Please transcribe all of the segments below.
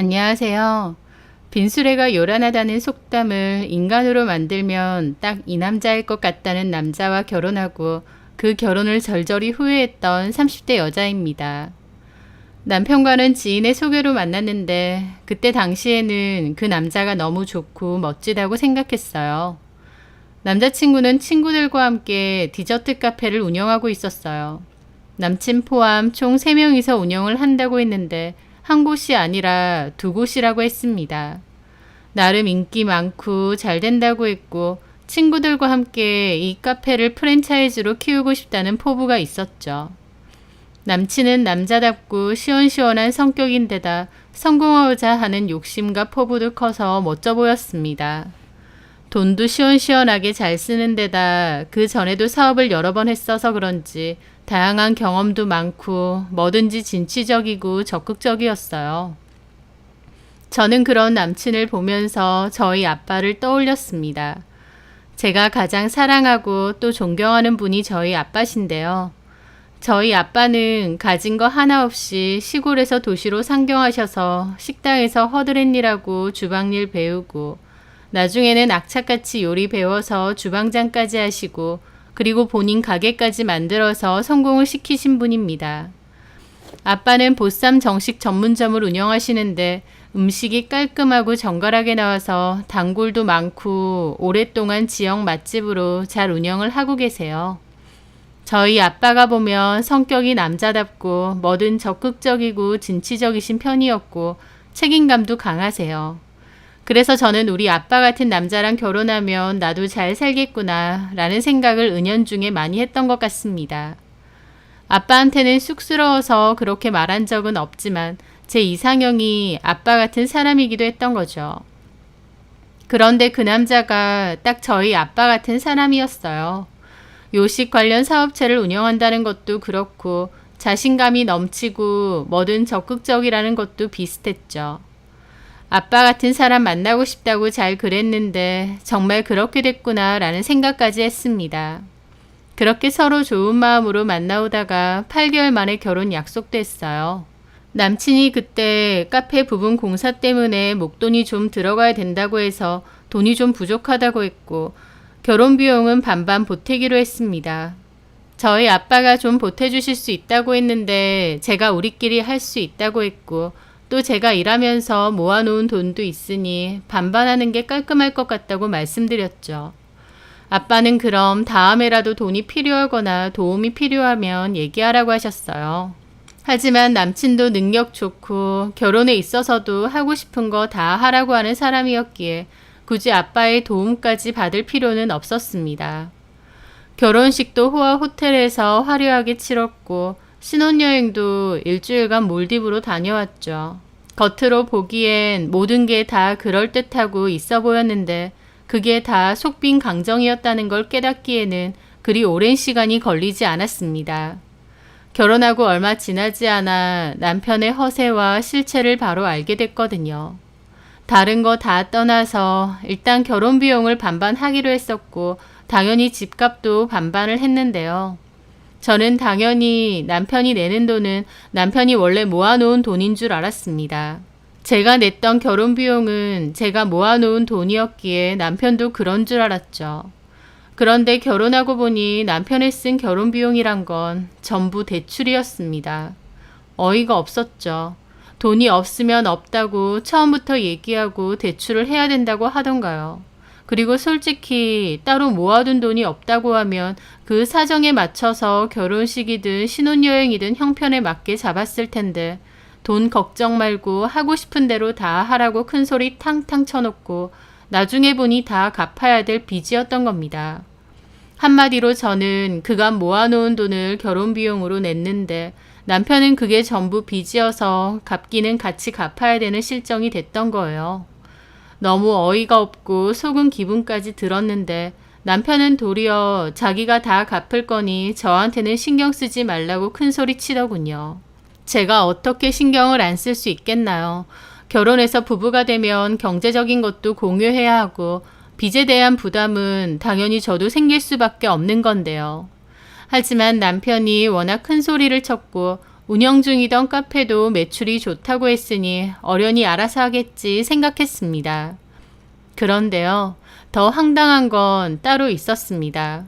안녕하세요. 빈수레가 요란하다는 속담을 인간으로 만들면 딱 이 남자일 것 같다는 남자와 결혼하고 그 결혼을 절절히 후회했던 30대 여자입니다. 남편과는 지인의 소개로 만났는데 그때 당시에는 그 남자가 너무 좋고 멋지다고 생각했어요. 남자친구는 친구들과 함께 디저트 카페를 운영하고 있었어요. 남친 포함 총 3명이서 운영을 한다고 했는데 한 곳이 아니라 2곳이라고 했습니다. 나름 인기 많고 잘 된다고 했고 친구들과 함께 이 카페를 프랜차이즈로 키우고 싶다는 포부가 있었죠. 남친은 남자답고 시원시원한 성격인데다 성공하고자 하는 욕심과 포부도 커서 멋져 보였습니다. 돈도 시원시원하게 잘 쓰는 데다 그 전에도 사업을 여러 번 했어서 그런지 다양한 경험도 많고 뭐든지 진취적이고 적극적이었어요. 저는 그런 남친을 보면서 저희 아빠를 떠올렸습니다. 제가 가장 사랑하고 또 존경하는 분이 저희 아빠신데요. 저희 아빠는 가진 거 하나 없이 시골에서 도시로 상경하셔서 식당에서 허드렛일하고 주방일 배우고 나중에는 악착같이 요리 배워서 주방장까지 하시고 그리고 본인 가게까지 만들어서 성공을 시키신 분입니다. 아빠는 보쌈 정식 전문점을 운영하시는데 음식이 깔끔하고 정갈하게 나와서 단골도 많고 오랫동안 지역 맛집으로 잘 운영을 하고 계세요. 저희 아빠가 보면 성격이 남자답고 뭐든 적극적이고 진취적이신 편이었고 책임감도 강하세요. 그래서 저는 우리 아빠 같은 남자랑 결혼하면 나도 잘 살겠구나 라는 생각을 은연중에 많이 했던 것 같습니다. 아빠한테는 쑥스러워서 그렇게 말한 적은 없지만 제 이상형이 아빠 같은 사람이기도 했던 거죠. 그런데 그 남자가 딱 저희 아빠 같은 사람이었어요. 요식 관련 사업체를 운영한다는 것도 그렇고 자신감이 넘치고 뭐든 적극적이라는 것도 비슷했죠. 아빠 같은 사람 만나고 싶다고 잘 그랬는데 정말 그렇게 됐구나 라는 생각까지 했습니다. 그렇게 서로 좋은 마음으로 만나오다가 8개월 만에 결혼 약속도 했어요. 남친이 그때 카페 부분 공사 때문에 목돈이 좀 들어가야 된다고 해서 돈이 좀 부족하다고 했고 결혼 비용은 반반 보태기로 했습니다. 저희 아빠가 좀 보태주실 수 있다고 했는데 제가 우리끼리 할 수 있다고 했고 또 제가 일하면서 모아놓은 돈도 있으니 반반하는 게 깔끔할 것 같다고 말씀드렸죠. 아빠는 그럼 다음에라도 돈이 필요하거나 도움이 필요하면 얘기하라고 하셨어요. 하지만 남친도 능력 좋고 결혼에 있어서도 하고 싶은 거 다 하라고 하는 사람이었기에 굳이 아빠의 도움까지 받을 필요는 없었습니다. 결혼식도 호화 호텔에서 화려하게 치렀고 신혼여행도 일주일간 몰디브로 다녀왔죠. 겉으로 보기엔 모든 게 다 그럴듯하고 있어 보였는데 그게 다 속빈 강정이었다는 걸 깨닫기에는 그리 오랜 시간이 걸리지 않았습니다. 결혼하고 얼마 지나지 않아 남편의 허세와 실체를 바로 알게 됐거든요. 다른 거 다 떠나서 일단 결혼 비용을 반반하기로 했었고 당연히 집값도 반반을 했는데요. 저는 당연히 남편이 내는 돈은 남편이 원래 모아놓은 돈인 줄 알았습니다. 제가 냈던 결혼 비용은 제가 모아놓은 돈이었기에 남편도 그런 줄 알았죠. 그런데 결혼하고 보니 남편이 쓴 결혼 비용이란 건 전부 대출이었습니다. 어이가 없었죠. 돈이 없으면 없다고 처음부터 얘기하고 대출을 해야 된다고 하던가요. 그리고 솔직히 따로 모아둔 돈이 없다고 하면 그 사정에 맞춰서 결혼식이든 신혼여행이든 형편에 맞게 잡았을 텐데 돈 걱정 말고 하고 싶은 대로 다 하라고 큰소리 탕탕 쳐놓고 나중에 보니 다 갚아야 될 빚이었던 겁니다. 한마디로 저는 그간 모아놓은 돈을 결혼 비용으로 냈는데 남편은 그게 전부 빚이어서 갚기는 같이 갚아야 되는 실정이 됐던 거예요. 너무 어이가 없고 속은 기분까지 들었는데 남편은 도리어 자기가 다 갚을 거니 저한테는 신경 쓰지 말라고 큰소리 치더군요. 제가 어떻게 신경을 안 쓸 수 있겠나요? 결혼해서 부부가 되면 경제적인 것도 공유해야 하고 빚에 대한 부담은 당연히 저도 생길 수밖에 없는 건데요. 하지만 남편이 워낙 큰 소리를 쳤고 운영 중이던 카페도 매출이 좋다고 했으니 어련히 알아서 하겠지 생각했습니다. 그런데요, 더 황당한 건 따로 있었습니다.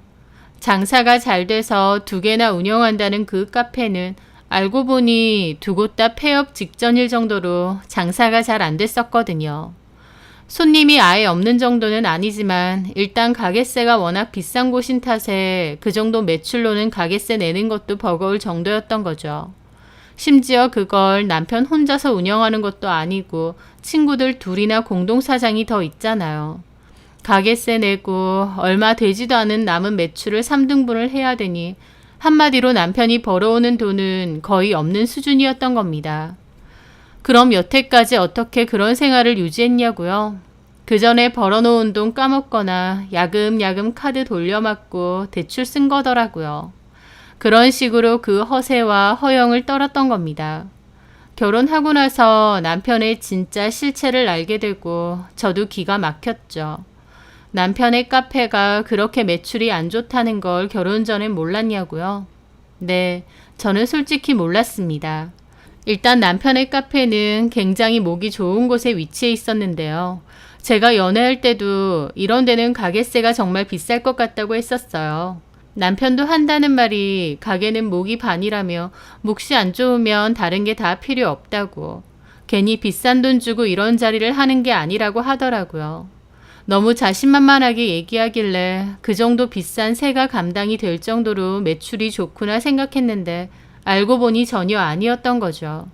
장사가 잘 돼서 2개나 운영한다는 그 카페는 알고 보니 2곳 다 폐업 직전일 정도로 장사가 잘 안 됐었거든요. 손님이 아예 없는 정도는 아니지만 일단 가게세가 워낙 비싼 곳인 탓에 그 정도 매출로는 가게세 내는 것도 버거울 정도였던 거죠. 심지어 그걸 남편 혼자서 운영하는 것도 아니고 친구들 둘이나 공동사장이 더 있잖아요. 가게세 내고 얼마 되지도 않은 남은 매출을 3등분을 해야 되니 한마디로 남편이 벌어오는 돈은 거의 없는 수준이었던 겁니다. 그럼 여태까지 어떻게 그런 생활을 유지했냐고요? 그 전에 벌어놓은 돈 까먹거나 야금야금 카드 돌려막고 대출 쓴 거더라고요. 그런 식으로 그 허세와 허영을 떨었던 겁니다. 결혼하고 나서 남편의 진짜 실체를 알게 되고 저도 기가 막혔죠. 남편의 카페가 그렇게 매출이 안 좋다는 걸 결혼 전엔 몰랐냐고요? 네, 저는 솔직히 몰랐습니다. 일단 남편의 카페는 굉장히 목이 좋은 곳에 위치해 있었는데요. 제가 연애할 때도 이런 데는 가게세가 정말 비쌀 것 같다고 했었어요. 남편도 한다는 말이 가게는 목이 반이라며 몫이 안 좋으면 다른 게 다 필요 없다고, 괜히 비싼 돈 주고 이런 자리를 하는 게 아니라고 하더라고요. 너무 자신만만하게 얘기하길래 그 정도 비싼 세가 감당이 될 정도로 매출이 좋구나 생각했는데 알고 보니 전혀 아니었던 거죠.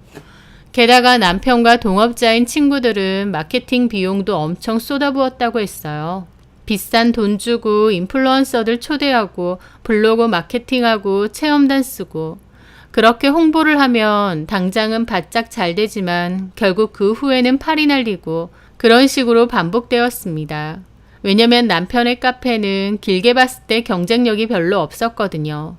게다가 남편과 동업자인 친구들은 마케팅 비용도 엄청 쏟아부었다고 했어요. 비싼 돈 주고 인플루언서들 초대하고 블로그 마케팅하고 체험단 쓰고, 그렇게 홍보를 하면 당장은 바짝 잘 되지만 결국 그 후에는 팔이 날리고 그런 식으로 반복되었습니다. 왜냐면 남편의 카페는 길게 봤을 때 경쟁력이 별로 없었거든요.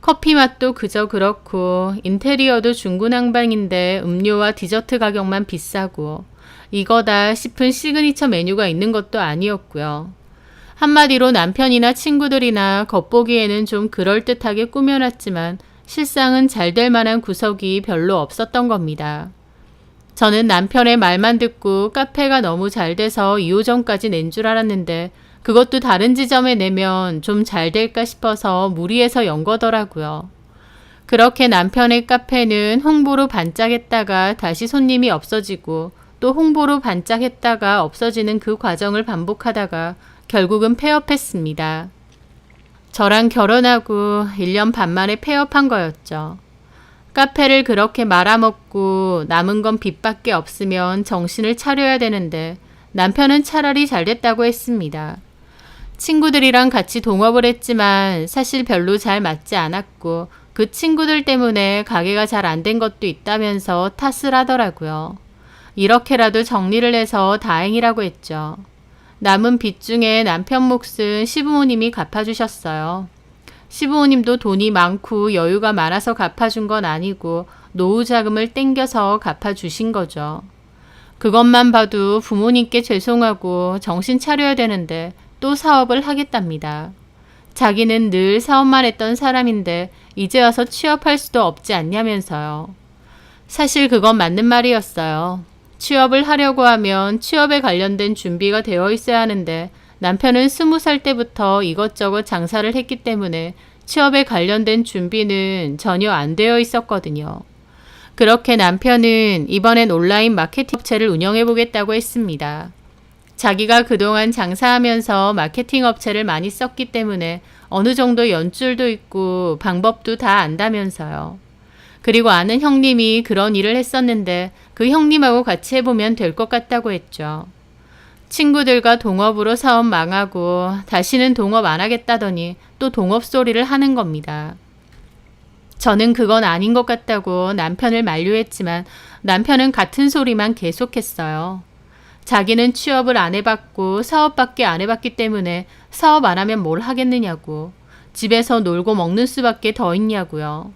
커피 맛도 그저 그렇고 인테리어도 중구난방인데 음료와 디저트 가격만 비싸고 이거다 싶은 시그니처 메뉴가 있는 것도 아니었고요. 한마디로 남편이나 친구들이나 겉보기에는 좀 그럴듯하게 꾸며놨지만 실상은 잘 될 만한 구석이 별로 없었던 겁니다. 저는 남편의 말만 듣고 카페가 너무 잘 돼서 2호점까지 낸 줄 알았는데 그것도 다른 지점에 내면 좀 잘 될까 싶어서 무리해서 연 거더라고요. 그렇게 남편의 카페는 홍보로 반짝했다가 다시 손님이 없어지고 또 홍보로 반짝했다가 없어지는 그 과정을 반복하다가 결국은 폐업했습니다. 저랑 결혼하고 1년 반 만에 폐업한 거였죠. 카페를 그렇게 말아먹고 남은 건 빚밖에 없으면 정신을 차려야 되는데 남편은 차라리 잘 됐다고 했습니다. 친구들이랑 같이 동업을 했지만 사실 별로 잘 맞지 않았고 그 친구들 때문에 가게가 잘 안 된 것도 있다면서 탓을 하더라고요. 이렇게라도 정리를 해서 다행이라고 했죠. 남은 빚 중에 남편 몫은 시부모님이 갚아주셨어요. 시부모님도 돈이 많고 여유가 많아서 갚아준 건 아니고 노후 자금을 땡겨서 갚아주신 거죠. 그것만 봐도 부모님께 죄송하고 정신 차려야 되는데 또 사업을 하겠답니다. 자기는 늘 사업만 했던 사람인데 이제 와서 취업할 수도 없지 않냐면서요. 사실 그건 맞는 말이었어요. 취업을 하려고 하면 취업에 관련된 준비가 되어 있어야 하는데 남편은 20살 때부터 이것저것 장사를 했기 때문에 취업에 관련된 준비는 전혀 안 되어 있었거든요. 그렇게 남편은 이번엔 온라인 마케팅 업체를 운영해 보겠다고 했습니다. 자기가 그동안 장사하면서 마케팅 업체를 많이 썼기 때문에 어느 정도 연줄도 있고 방법도 다 안다면서요. 그리고 아는 형님이 그런 일을 했었는데 그 형님하고 같이 해보면 될 것 같다고 했죠. 친구들과 동업으로 사업 망하고 다시는 동업 안 하겠다더니 또 동업 소리를 하는 겁니다. 저는 그건 아닌 것 같다고 남편을 만류했지만 남편은 같은 소리만 계속했어요. 자기는 취업을 안 해봤고 사업밖에 안 해봤기 때문에 사업 안 하면 뭘 하겠느냐고, 집에서 놀고 먹는 수밖에 더 있냐고요.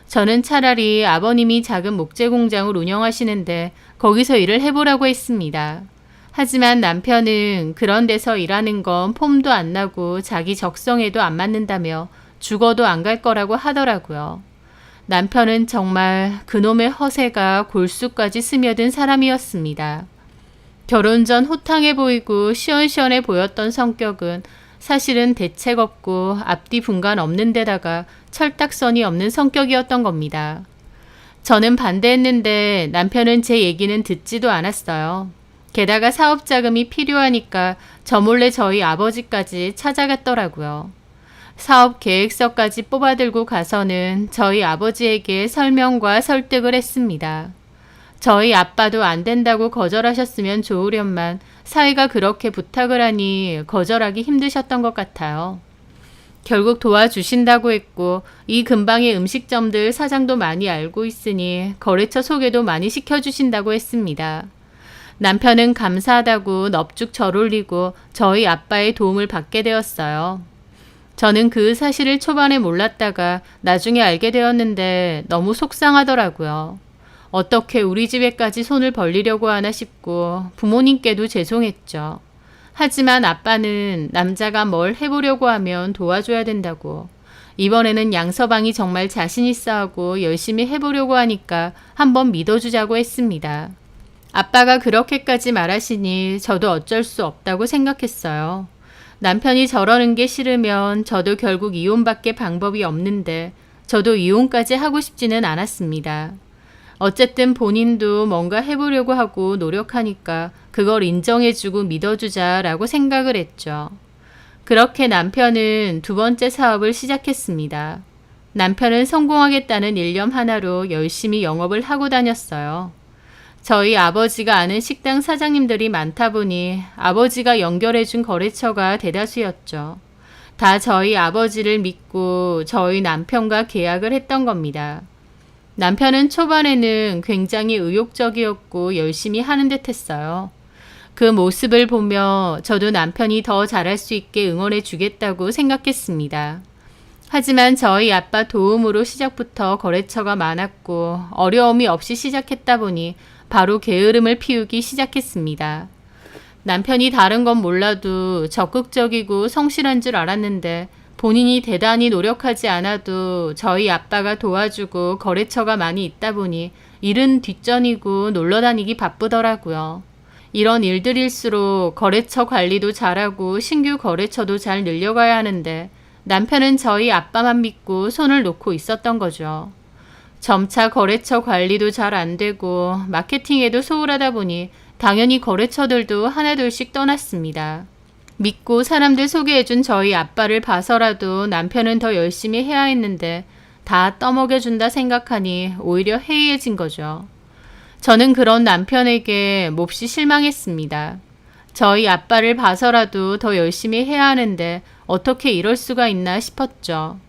저는 차라리 아버님이 작은 목재 공장을 운영하시는데 거기서 일을 해보라고 했습니다. 하지만 남편은 그런 데서 일하는 건 폼도 안 나고 자기 적성에도 안 맞는다며 죽어도 안 갈 거라고 하더라고요. 남편은 정말 그놈의 허세가 골수까지 스며든 사람이었습니다. 결혼 전 호탕해 보이고 시원시원해 보였던 성격은 사실은 대책 없고 앞뒤 분간 없는 데다가 철딱선이 없는 성격이었던 겁니다. 저는 반대했는데 남편은 제 얘기는 듣지도 않았어요. 게다가 사업 자금이 필요하니까 저 몰래 저희 아버지까지 찾아갔더라고요. 사업 계획서까지 뽑아들고 가서는 저희 아버지에게 설명과 설득을 했습니다. 저희 아빠도 안 된다고 거절하셨으면 좋으련만 사위가 그렇게 부탁을 하니 거절하기 힘드셨던 것 같아요. 결국 도와주신다고 했고 이 근방의 음식점들 사장도 많이 알고 있으니 거래처 소개도 많이 시켜주신다고 했습니다. 남편은 감사하다고 넙죽 절 올리고 저희 아빠의 도움을 받게 되었어요. 저는 그 사실을 초반에 몰랐다가 나중에 알게 되었는데 너무 속상하더라고요. 어떻게 우리 집에까지 손을 벌리려고 하나 싶고 부모님께도 죄송했죠. 하지만 아빠는 남자가 뭘 해보려고 하면 도와줘야 된다고. 이번에는 양서방이 정말 자신 있어 하고 열심히 해보려고 하니까 한번 믿어주자고 했습니다. 아빠가 그렇게까지 말하시니 저도 어쩔 수 없다고 생각했어요. 남편이 저러는 게 싫으면 저도 결국 이혼밖에 방법이 없는데 저도 이혼까지 하고 싶지는 않았습니다. 어쨌든 본인도 뭔가 해보려고 하고 노력하니까 그걸 인정해주고 믿어주자라고 생각을 했죠. 그렇게 남편은 두 번째 사업을 시작했습니다. 남편은 성공하겠다는 일념 하나로 열심히 영업을 하고 다녔어요. 저희 아버지가 아는 식당 사장님들이 많다 보니 아버지가 연결해준 거래처가 대다수였죠. 다 저희 아버지를 믿고 저희 남편과 계약을 했던 겁니다. 남편은 초반에는 굉장히 의욕적이었고 열심히 하는 듯 했어요. 그 모습을 보며 저도 남편이 더 잘할 수 있게 응원해 주겠다고 생각했습니다. 하지만 저희 아빠 도움으로 시작부터 거래처가 많았고 어려움이 없이 시작했다 보니 바로 게으름을 피우기 시작했습니다. 남편이 다른 건 몰라도 적극적이고 성실한 줄 알았는데 본인이 대단히 노력하지 않아도 저희 아빠가 도와주고 거래처가 많이 있다 보니 일은 뒷전이고 놀러 다니기 바쁘더라고요. 이런 일들일수록 거래처 관리도 잘하고 신규 거래처도 잘 늘려가야 하는데 남편은 저희 아빠만 믿고 손을 놓고 있었던 거죠. 점차 거래처 관리도 잘 안 되고 마케팅에도 소홀하다 보니 당연히 거래처들도 하나둘씩 떠났습니다. 믿고 사람들 소개해준 저희 아빠를 봐서라도 남편은 더 열심히 해야 했는데 다 떠먹여준다 생각하니 오히려 해이해진 거죠. 저는 그런 남편에게 몹시 실망했습니다. 저희 아빠를 봐서라도 더 열심히 해야 하는데 어떻게 이럴 수가 있나 싶었죠.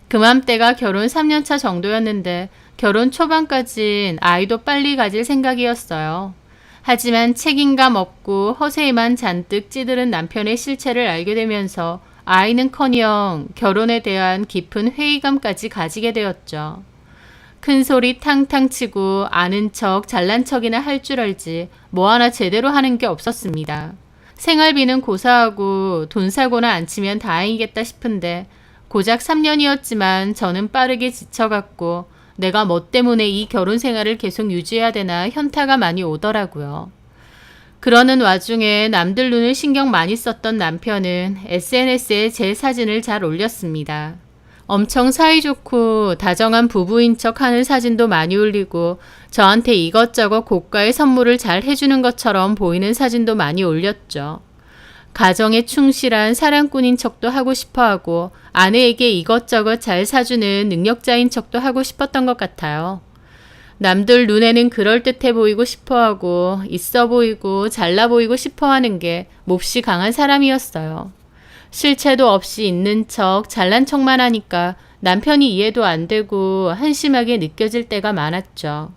그맘때가 결혼 3년차 정도였는데 결혼 초반까진 아이도 빨리 가질 생각이었어요. 하지만 책임감 없고 허세에만 잔뜩 찌들은 남편의 실체를 알게 되면서 아이는커녕 결혼에 대한 깊은 회의감까지 가지게 되었죠. 큰 소리 탕탕 치고 아는 척 잘난 척이나 할 줄 알지 뭐 하나 제대로 하는 게 없었습니다. 생활비는 고사하고 돈 사고나 안 치면 다행이겠다 싶은데 고작 3년이었지만 저는 빠르게 지쳐갔고 내가 뭐 때문에 이 결혼 생활을 계속 유지해야 되나 현타가 많이 오더라고요. 그러는 와중에 남들 눈을 신경 많이 썼던 남편은 SNS에 제 사진을 잘 올렸습니다. 엄청 사이좋고 다정한 부부인 척 하는 사진도 많이 올리고 저한테 이것저것 고가의 선물을 잘 해주는 것처럼 보이는 사진도 많이 올렸죠. 가정에 충실한 사랑꾼인 척도 하고 싶어하고 아내에게 이것저것 잘 사주는 능력자인 척도 하고 싶었던 것 같아요. 남들 눈에는 그럴듯해 보이고 싶어하고 있어 보이고 잘나 보이고 싶어하는 게 몹시 강한 사람이었어요. 실체도 없이 있는 척 잘난 척만 하니까 남편이 이해도 안 되고 한심하게 느껴질 때가 많았죠.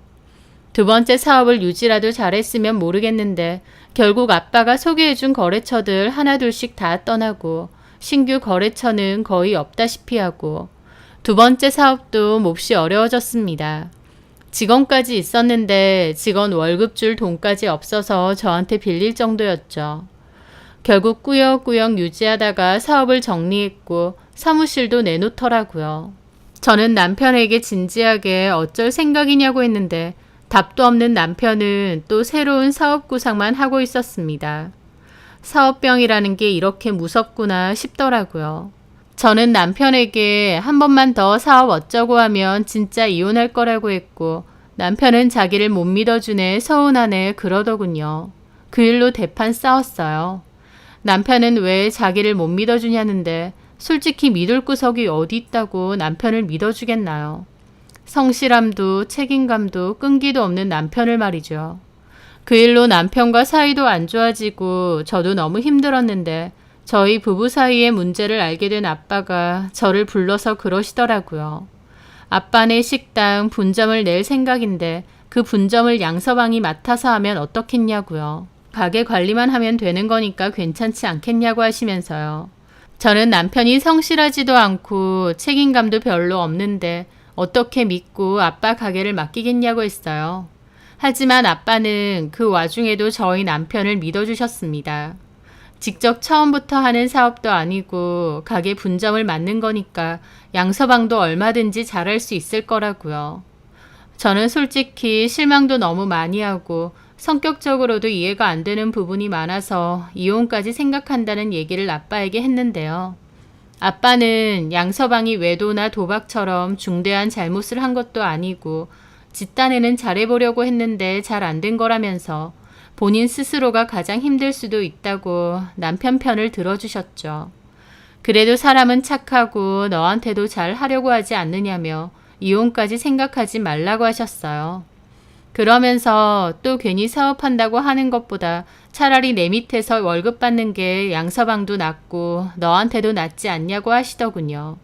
두 번째 사업을 유지라도 잘했으면 모르겠는데 결국 아빠가 소개해준 거래처들 하나둘씩 다 떠나고 신규 거래처는 거의 없다시피 하고 두 번째 사업도 몹시 어려워졌습니다. 직원까지 있었는데 직원 월급 줄 돈까지 없어서 저한테 빌릴 정도였죠. 결국 꾸역꾸역 유지하다가 사업을 정리했고 사무실도 내놓더라고요. 저는 남편에게 진지하게 어쩔 생각이냐고 했는데 답도 없는 남편은 또 새로운 사업 구상만 하고 있었습니다. 사업병이라는 게 이렇게 무섭구나 싶더라고요. 저는 남편에게 한 번만 더 사업 어쩌고 하면 진짜 이혼할 거라고 했고 남편은 자기를 못 믿어주네 서운하네 그러더군요. 그 일로 대판 싸웠어요. 남편은 왜 자기를 못 믿어주냐는데 솔직히 믿을 구석이 어디 있다고 남편을 믿어주겠나요? 성실함도 책임감도 끈기도 없는 남편을 말이죠. 그 일로 남편과 사이도 안 좋아지고 저도 너무 힘들었는데 저희 부부 사이의 문제를 알게 된 아빠가 저를 불러서 그러시더라고요. 아빠네 식당 분점을 낼 생각인데 그 분점을 양서방이 맡아서 하면 어떻겠냐고요. 가게 관리만 하면 되는 거니까 괜찮지 않겠냐고 하시면서요. 저는 남편이 성실하지도 않고 책임감도 별로 없는데 어떻게 믿고 아빠 가게를 맡기겠냐고 했어요. 하지만 아빠는 그 와중에도 저희 남편을 믿어주셨습니다. 직접 처음부터 하는 사업도 아니고 가게 분점을 맡는 거니까 양서방도 얼마든지 잘할 수 있을 거라고요. 저는 솔직히 실망도 너무 많이 하고 성격적으로도 이해가 안 되는 부분이 많아서 이혼까지 생각한다는 얘기를 아빠에게 했는데요. 아빠는 양서방이 외도나 도박처럼 중대한 잘못을 한 것도 아니고 집단에는 잘해보려고 했는데 잘 안 된 거라면서 본인 스스로가 가장 힘들 수도 있다고 남편 편을 들어주셨죠. 그래도 사람은 착하고 너한테도 잘 하려고 하지 않느냐며 이혼까지 생각하지 말라고 하셨어요. 그러면서 또 괜히 사업한다고 하는 것보다 차라리 내 밑에서 월급 받는 게 양서방도 낫고 너한테도 낫지 않냐고 하시더군요.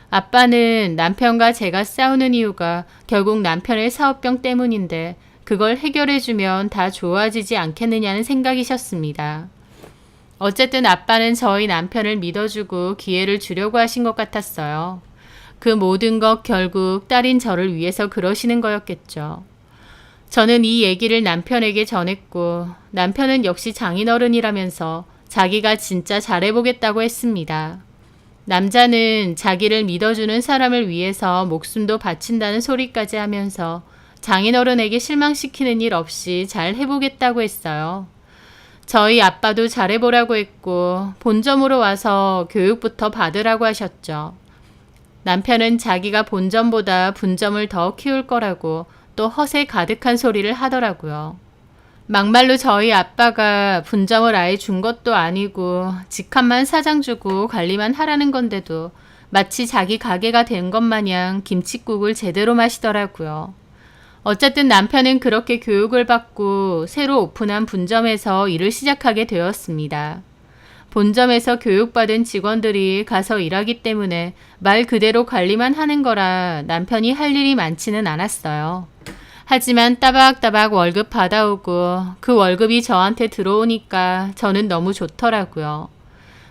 아빠는 남편과 제가 싸우는 이유가 결국 남편의 사업병 때문인데 그걸 해결해주면 다 좋아지지 않겠느냐는 생각이셨습니다. 어쨌든 아빠는 저희 남편을 믿어주고 기회를 주려고 하신 것 같았어요. 그 모든 것 결국 딸인 저를 위해서 그러시는 거였겠죠. 저는 이 얘기를 남편에게 전했고 남편은 역시 장인어른이라면서 자기가 진짜 잘해보겠다고 했습니다. 남자는 자기를 믿어주는 사람을 위해서 목숨도 바친다는 소리까지 하면서 장인어른에게 실망시키는 일 없이 잘 해보겠다고 했어요. 저희 아빠도 잘해보라고 했고 본점으로 와서 교육부터 받으라고 하셨죠. 남편은 자기가 본점보다 분점을 더 키울 거라고 또 허세 가득한 소리를 하더라고요. 막말로 저희 아빠가 분점을 아예 준 것도 아니고 직함만 사장 주고 관리만 하라는 건데도 마치 자기 가게가 된 것 마냥 김칫국을 제대로 마시더라고요. 어쨌든 남편은 그렇게 교육을 받고 새로 오픈한 분점에서 일을 시작하게 되었습니다. 본점에서 교육받은 직원들이 가서 일하기 때문에 말 그대로 관리만 하는 거라 남편이 할 일이 많지는 않았어요. 하지만 따박따박 월급 받아오고 그 월급이 저한테 들어오니까 저는 너무 좋더라고요.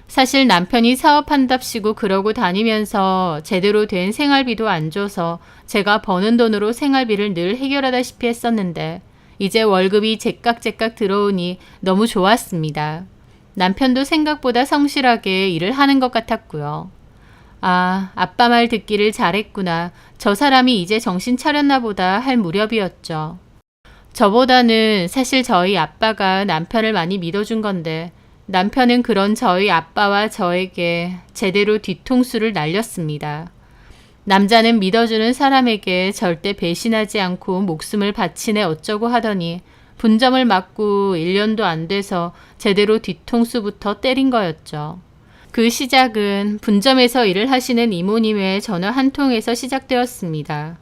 사실 남편이 사업한답시고 그러고 다니면서 제대로 된 생활비도 안 줘서 제가 버는 돈으로 생활비를 늘 해결하다시피 했었는데 이제 월급이 제깍제깍 들어오니 너무 좋았습니다. 남편도 생각보다 성실하게 일을 하는 것 같았고요. 아, 아빠 말 듣기를 잘했구나. 저 사람이 이제 정신 차렸나 보다 할 무렵이었죠. 저보다는 사실 저희 아빠가 남편을 많이 믿어준 건데 남편은 그런 저희 아빠와 저에게 제대로 뒤통수를 날렸습니다. 남자는 믿어주는 사람에게 절대 배신하지 않고 목숨을 바치네 어쩌고 하더니 분점을 맡고 1년도 안 돼서 제대로 뒤통수부터 때린 거였죠. 그 시작은 분점에서 일을 하시는 이모님의 전화 한 통에서 시작되었습니다.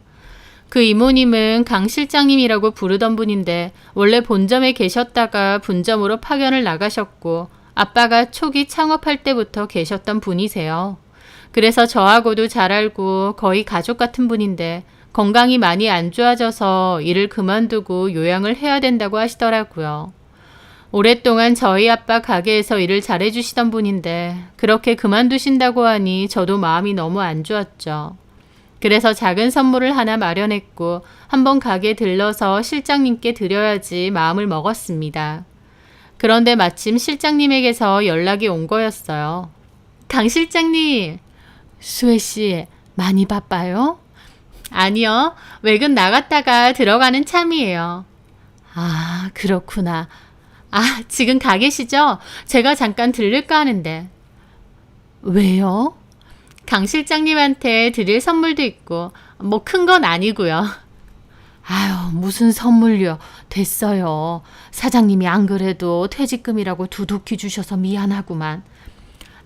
그 이모님은 강 실장님이라고 부르던 분인데 원래 본점에 계셨다가 분점으로 파견을 나가셨고 아빠가 초기 창업할 때부터 계셨던 분이세요. 그래서 저하고도 잘 알고 거의 가족 같은 분인데 건강이 많이 안 좋아져서 일을 그만두고 요양을 해야 된다고 하시더라고요. 오랫동안 저희 아빠 가게에서 일을 잘해주시던 분인데 그렇게 그만두신다고 하니 저도 마음이 너무 안 좋았죠. 그래서 작은 선물을 하나 마련했고 한번 가게 들러서 실장님께 드려야지 마음을 먹었습니다. 그런데 마침 실장님에게서 연락이 온 거였어요. 강 실장님, 수혜 씨, 많이 바빠요? 아니요. 외근 나갔다가 들어가는 참이에요. 아, 그렇구나. 아, 지금 가 계시죠? 제가 잠깐 들를까 하는데. 왜요? 강 실장님한테 드릴 선물도 있고, 뭐 큰 건 아니고요. 아유, 무슨 선물요. 됐어요. 사장님이 안 그래도 퇴직금이라고 두둑히 주셔서 미안하구만.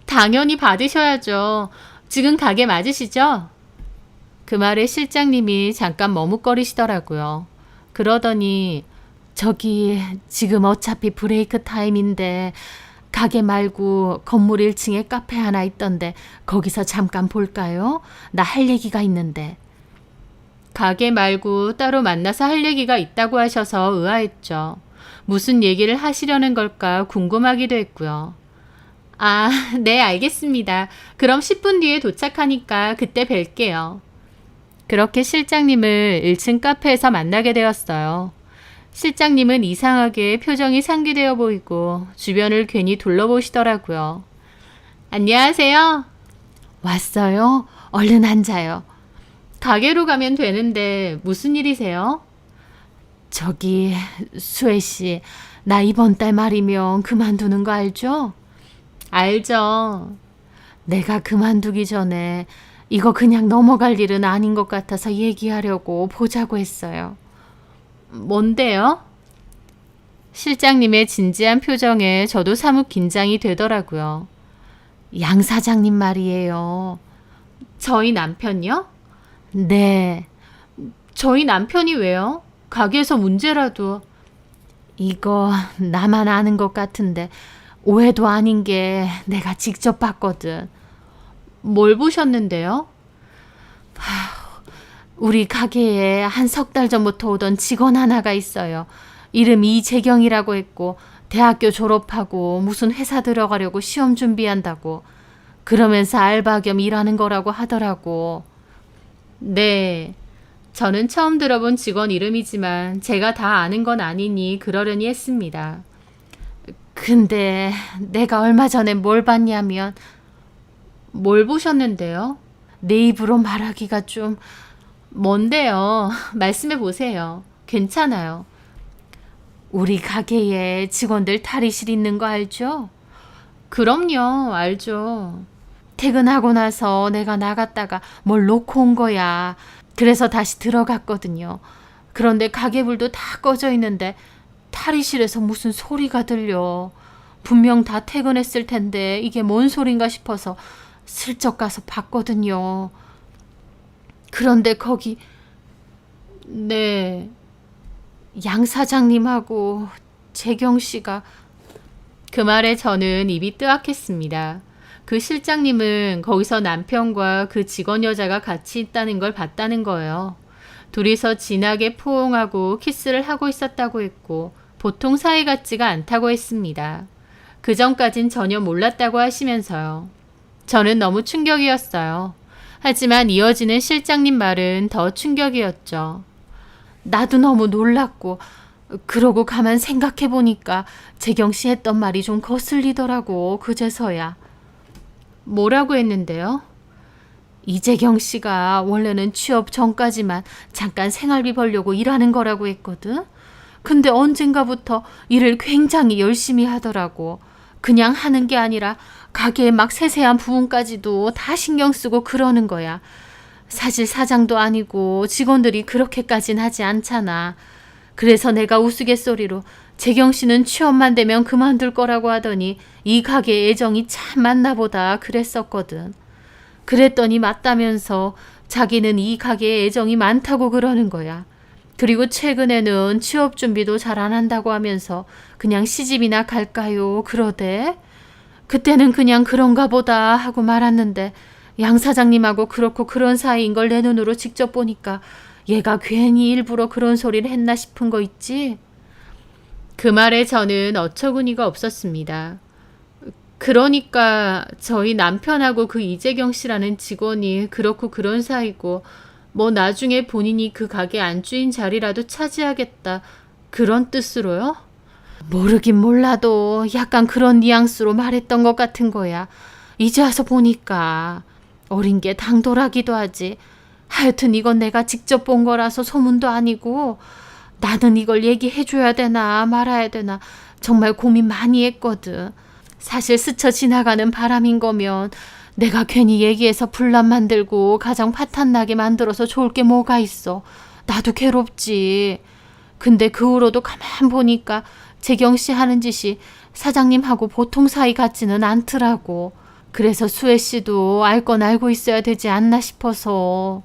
당연히 받으셔야죠. 지금 가게 맞으시죠? 그 말에 실장님이 잠깐 머뭇거리시더라고요. 그러더니 저기 지금 어차피 브레이크 타임인데 가게 말고 건물 1층에 카페 하나 있던데 거기서 잠깐 볼까요? 나 할 얘기가 있는데. 가게 말고 따로 만나서 할 얘기가 있다고 하셔서 의아했죠. 무슨 얘기를 하시려는 걸까 궁금하기도 했고요. 아, 네, 알겠습니다. 그럼 10분 뒤에 도착하니까 그때 뵐게요. 그렇게 실장님을 1층 카페에서 만나게 되었어요. 실장님은 이상하게 표정이 상기되어 보이고 주변을 괜히 둘러보시더라고요. 안녕하세요. 왔어요? 얼른 앉아요. 가게로 가면 되는데 무슨 일이세요? 저기 수혜 씨, 나 이번 달 말이면 그만두는 거 알죠? 알죠. 내가 그만두기 전에 이거 그냥 넘어갈 일은 아닌 것 같아서 얘기하려고 보자고 했어요. 뭔데요? 실장님의 진지한 표정에 저도 사뭇 긴장이 되더라고요. 양 사장님 말이에요. 저희 남편요? 네. 저희 남편이 왜요? 가게에서 문제라도. 이거 나만 아는 것 같은데 오해도 아닌 게 내가 직접 봤거든. 뭘 보셨는데요? 우리 가게에 한 석 달 전부터 오던 직원 하나가 있어요. 이름이 이재경이라고 했고 대학교 졸업하고 무슨 회사 들어가려고 시험 준비한다고. 그러면서 알바 겸 일하는 거라고 하더라고. 네. 저는 처음 들어본 직원 이름이지만 제가 다 아는 건 아니니 그러려니 했습니다. 근데 내가 얼마 전에 뭘 봤냐면. 뭘 보셨는데요? 내 입으로 말하기가 좀. 뭔데요? 말씀해 보세요. 괜찮아요. 우리 가게에 직원들 탈의실 있는 거 알죠? 그럼요, 알죠. 퇴근하고 나서 내가 나갔다가 뭘 놓고 온 거야. 그래서 다시 들어갔거든요. 그런데 가게불도 다 꺼져 있는데 탈의실에서 무슨 소리가 들려. 분명 다 퇴근했을 텐데 이게 뭔 소린가 싶어서 슬쩍 가서 봤거든요. 그런데 거기, 네, 양 사장님하고 재경 씨가. 그 말에 저는 입이 뜨악했습니다. 그 실장님은 거기서 남편과 그 직원 여자가 같이 있다는 걸 봤다는 거예요. 둘이서 진하게 포옹하고 키스를 하고 있었다고 했고 보통 사이 같지가 않다고 했습니다. 그 전까진 전혀 몰랐다고 하시면서요. 저는 너무 충격이었어요. 하지만 이어지는 실장님 말은 더 충격이었죠. 나도 너무 놀랐고 그러고 가만 생각해보니까 재경 씨 했던 말이 좀 거슬리더라고. 그제서야. 뭐라고 했는데요? 이재경 씨가 원래는 취업 전까지만 잠깐 생활비 벌려고 일하는 거라고 했거든. 근데 언젠가부터 일을 굉장히 열심히 하더라고. 그냥 하는 게 아니라 가게에 막 세세한 부분까지도 다 신경 쓰고 그러는 거야. 사실 사장도 아니고 직원들이 그렇게까진 하지 않잖아. 그래서 내가 우스갯소리로 재경 씨는 취업만 되면 그만둘 거라고 하더니 이 가게에 애정이 참 많나 보다 그랬었거든. 그랬더니 맞다면서 자기는 이 가게에 애정이 많다고 그러는 거야. 그리고 최근에는 취업 준비도 잘 안 한다고 하면서 그냥 시집이나 갈까요 그러대. 그때는 그냥 그런가 보다 하고 말았는데 양 사장님하고 그렇고 그런 사이인 걸 내 눈으로 직접 보니까 얘가 괜히 일부러 그런 소리를 했나 싶은 거 있지. 그 말에 저는 어처구니가 없었습니다. 그러니까 저희 남편하고 그 이재경 씨라는 직원이 그렇고 그런 사이고 뭐 나중에 본인이 그 가게 안주인 자리라도 차지하겠다 그런 뜻으로요? 모르긴 몰라도 약간 그런 뉘앙스로 말했던 것 같은 거야. 이제 와서 보니까. 어린 게 당돌하기도 하지. 하여튼 이건 내가 직접 본 거라서 소문도 아니고 나는 이걸 얘기해줘야 되나 말아야 되나 정말 고민 많이 했거든. 사실 스쳐 지나가는 바람인 거면 내가 괜히 얘기해서 분란 만들고 가정 파탄나게 만들어서 좋을 게 뭐가 있어. 나도 괴롭지. 근데 그 후로도 가만 보니까 재경 씨 하는 짓이 사장님하고 보통 사이 같지는 않더라고. 그래서 수혜 씨도 알 건 알고 있어야 되지 않나 싶어서.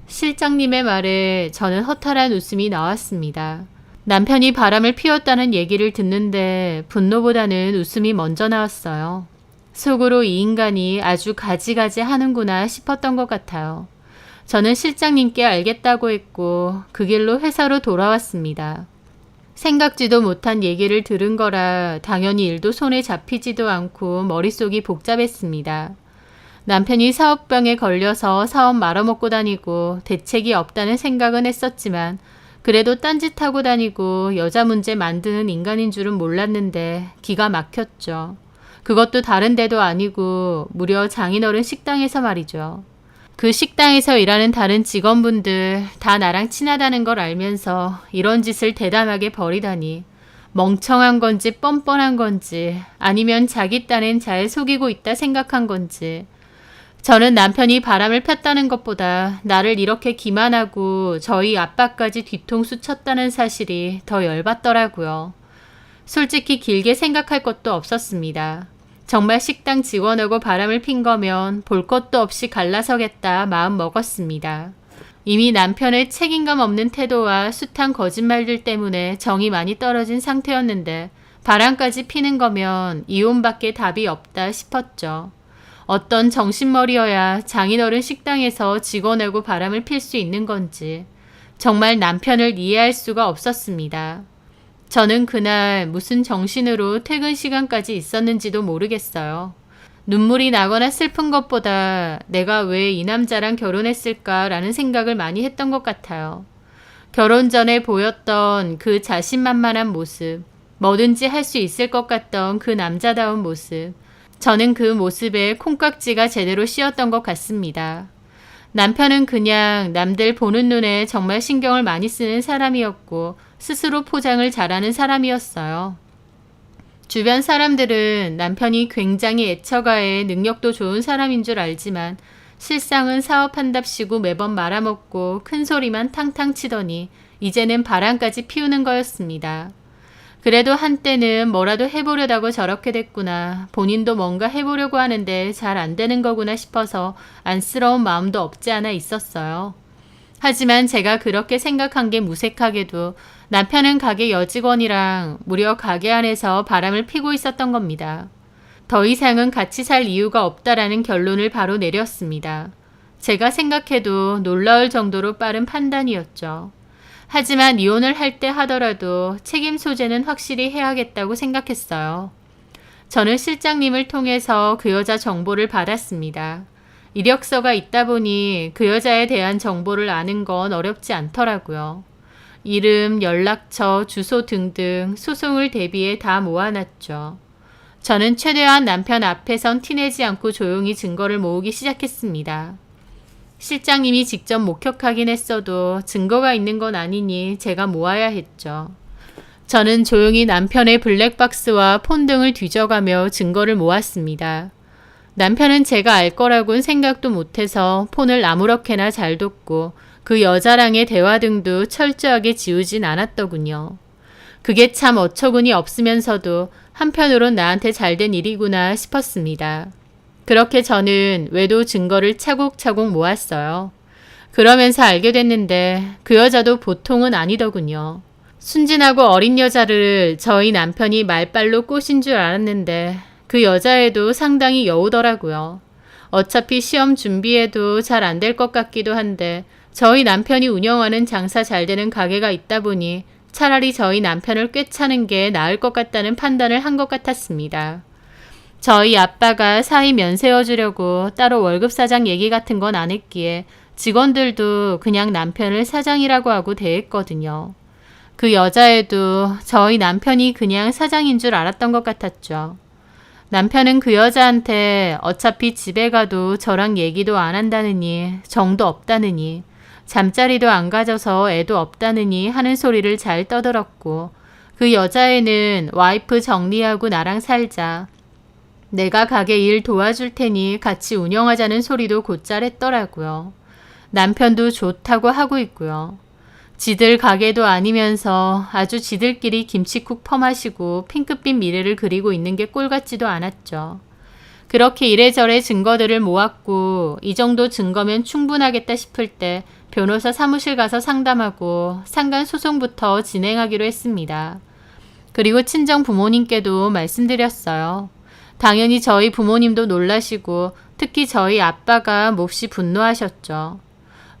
실장님의 말에 저는 허탈한 웃음이 나왔습니다. 남편이 바람을 피웠다는 얘기를 듣는데 분노보다는 웃음이 먼저 나왔어요. 속으로 이 인간이 아주 가지가지 하는구나 싶었던 것 같아요. 저는 실장님께 알겠다고 했고 그 길로 회사로 돌아왔습니다. 생각지도 못한 얘기를 들은 거라 당연히 일도 손에 잡히지도 않고 머릿속이 복잡했습니다. 남편이 사업병에 걸려서 사업 말아먹고 다니고 대책이 없다는 생각은 했었지만 그래도 딴짓하고 다니고 여자 문제 만드는 인간인 줄은 몰랐는데 기가 막혔죠. 그것도 다른 데도 아니고 무려 장인어른 식당에서 말이죠. 그 식당에서 일하는 다른 직원분들 다 나랑 친하다는 걸 알면서 이런 짓을 대담하게 벌이다니 멍청한 건지 뻔뻔한 건지 아니면 자기 딴엔 잘 속이고 있다 생각한 건지 저는 남편이 바람을 폈다는 것보다 나를 이렇게 기만하고 저희 아빠까지 뒤통수 쳤다는 사실이 더 열받더라고요. 솔직히 길게 생각할 것도 없었습니다. 정말 식당 직원하고 바람을 핀 거면 볼 것도 없이 갈라서겠다 마음 먹었습니다. 이미 남편의 책임감 없는 태도와 숱한 거짓말들 때문에 정이 많이 떨어진 상태였는데 바람까지 피는 거면 이혼밖에 답이 없다 싶었죠. 어떤 정신머리여야 장인어른 식당에서 직원하고 바람을 필 수 있는 건지 정말 남편을 이해할 수가 없었습니다. 저는 그날 무슨 정신으로 퇴근 시간까지 있었는지도 모르겠어요. 눈물이 나거나 슬픈 것보다 내가 왜 이 남자랑 결혼했을까라는 생각을 많이 했던 것 같아요. 결혼 전에 보였던 그 자신만만한 모습, 뭐든지 할 수 있을 것 같던 그 남자다운 모습, 저는 그 모습에 콩깍지가 제대로 씌었던 것 같습니다. 남편은 그냥 남들 보는 눈에 정말 신경을 많이 쓰는 사람이었고 스스로 포장을 잘하는 사람이었어요. 주변 사람들은 남편이 굉장히 애처가에 능력도 좋은 사람인 줄 알지만 실상은 사업한답시고 매번 말아먹고 큰 소리만 탕탕 치더니 이제는 바람까지 피우는 거였습니다. 그래도 한때는 뭐라도 해보려다고 저렇게 됐구나. 본인도 뭔가 해보려고 하는데 잘 안 되는 거구나 싶어서 안쓰러운 마음도 없지 않아 있었어요. 하지만 제가 그렇게 생각한 게 무색하게도 남편은 가게 여직원이랑 무려 가게 안에서 바람을 피고 있었던 겁니다. 더 이상은 같이 살 이유가 없다라는 결론을 바로 내렸습니다. 제가 생각해도 놀라울 정도로 빠른 판단이었죠. 하지만 이혼을 할 때 하더라도 책임 소재는 확실히 해야겠다고 생각했어요. 저는 실장님을 통해서 그 여자 정보를 받았습니다. 이력서가 있다 보니 그 여자에 대한 정보를 아는 건 어렵지 않더라고요. 이름, 연락처, 주소 등등 소송을 대비해 다 모아놨죠. 저는 최대한 남편 앞에선 티내지 않고 조용히 증거를 모으기 시작했습니다. 실장님이 직접 목격하긴 했어도 증거가 있는 건 아니니 제가 모아야 했죠. 저는 조용히 남편의 블랙박스와 폰 등을 뒤져가며 증거를 모았습니다. 남편은 제가 알 거라고는 생각도 못해서 폰을 아무렇게나 잘 뒀고 그 여자랑의 대화 등도 철저하게 지우진 않았더군요. 그게 참 어처구니 없으면서도 한편으론 나한테 잘된 일이구나 싶었습니다. 그렇게 저는 외도 증거를 차곡차곡 모았어요. 그러면서 알게 됐는데 그 여자도 보통은 아니더군요. 순진하고 어린 여자를 저희 남편이 말빨로 꼬신 줄 알았는데 그 여자애도 상당히 여우더라고요. 어차피 시험 준비해도 잘 안 될 것 같기도 한데 저희 남편이 운영하는 장사 잘 되는 가게가 있다 보니 차라리 저희 남편을 꿰차는 게 나을 것 같다는 판단을 한 것 같았습니다. 저희 아빠가 사위 면세워주려고 따로 월급 사장 얘기 같은 건 안 했기에 직원들도 그냥 남편을 사장이라고 하고 대했거든요. 그 여자애도 저희 남편이 그냥 사장인 줄 알았던 것 같았죠. 남편은 그 여자한테 어차피 집에 가도 저랑 얘기도 안 한다느니, 정도 없다느니, 잠자리도 안 가져서 애도 없다느니 하는 소리를 잘 떠들었고, 그 여자애는 와이프 정리하고 나랑 살자. 내가 가게 일 도와줄 테니 같이 운영하자는 소리도 곧잘 했더라고요. 남편도 좋다고 하고 있고요. 지들 가게도 아니면서 아주 지들끼리 김치국 퍼마시고 핑크빛 미래를 그리고 있는 게 꼴 같지도 않았죠. 그렇게 이래저래 증거들을 모았고 이 정도 증거면 충분하겠다 싶을 때 변호사 사무실 가서 상담하고 상간 소송부터 진행하기로 했습니다. 그리고 친정 부모님께도 말씀드렸어요. 당연히 저희 부모님도 놀라시고 특히 저희 아빠가 몹시 분노하셨죠.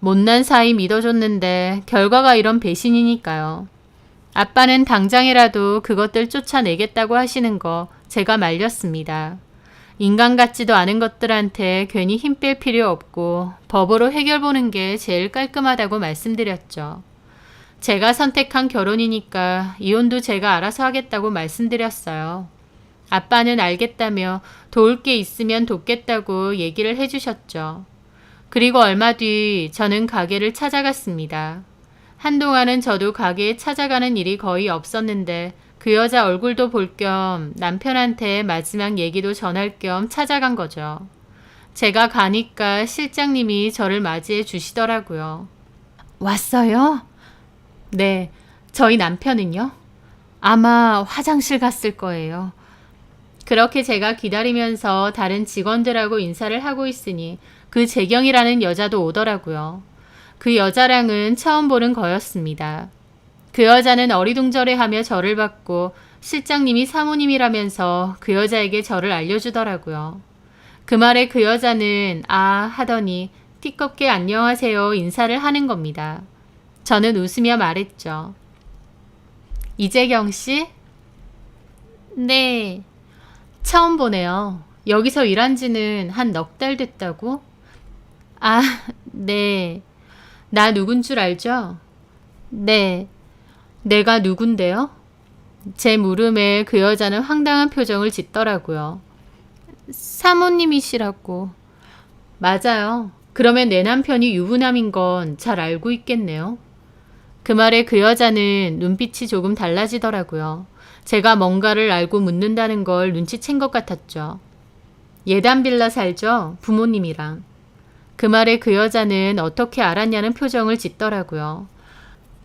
못난 사이 믿어줬는데 결과가 이런 배신이니까요. 아빠는 당장이라도 그것들 쫓아내겠다고 하시는 거 제가 말렸습니다. 인간 같지도 않은 것들한테 괜히 힘 뺄 필요 없고 법으로 해결 보는 게 제일 깔끔하다고 말씀드렸죠. 제가 선택한 결혼이니까 이혼도 제가 알아서 하겠다고 말씀드렸어요. 아빠는 알겠다며 도울 게 있으면 돕겠다고 얘기를 해주셨죠. 그리고 얼마 뒤 저는 가게를 찾아갔습니다. 한동안은 저도 가게에 찾아가는 일이 거의 없었는데 그 여자 얼굴도 볼 겸 남편한테 마지막 얘기도 전할 겸 찾아간 거죠. 제가 가니까 실장님이 저를 맞이해 주시더라고요. 왔어요? 네, 저희 남편은요? 아마 화장실 갔을 거예요. 그렇게 제가 기다리면서 다른 직원들하고 인사를 하고 있으니 그 재경이라는 여자도 오더라고요. 그 여자랑은 처음 보는 거였습니다. 그 여자는 어리둥절해하며 저를 받고 실장님이 사모님이라면서 그 여자에게 저를 알려주더라고요. 그 말에 그 여자는 아 하더니 띠껍게 안녕하세요 인사를 하는 겁니다. 저는 웃으며 말했죠. 이재경 씨? 네. 처음 보네요. 여기서 일한 지는 한 넉 달 됐다고? 아, 네. 나 누군 줄 알죠? 네. 내가 누군데요? 제 물음에 그 여자는 황당한 표정을 짓더라고요. 사모님이시라고. 맞아요. 그러면 내 남편이 유부남인 건 잘 알고 있겠네요. 그 말에 그 여자는 눈빛이 조금 달라지더라고요. 제가 뭔가를 알고 묻는다는 걸 눈치챈 것 같았죠. 예단 빌라 살죠? 부모님이랑. 그 말에 그 여자는 어떻게 알았냐는 표정을 짓더라고요.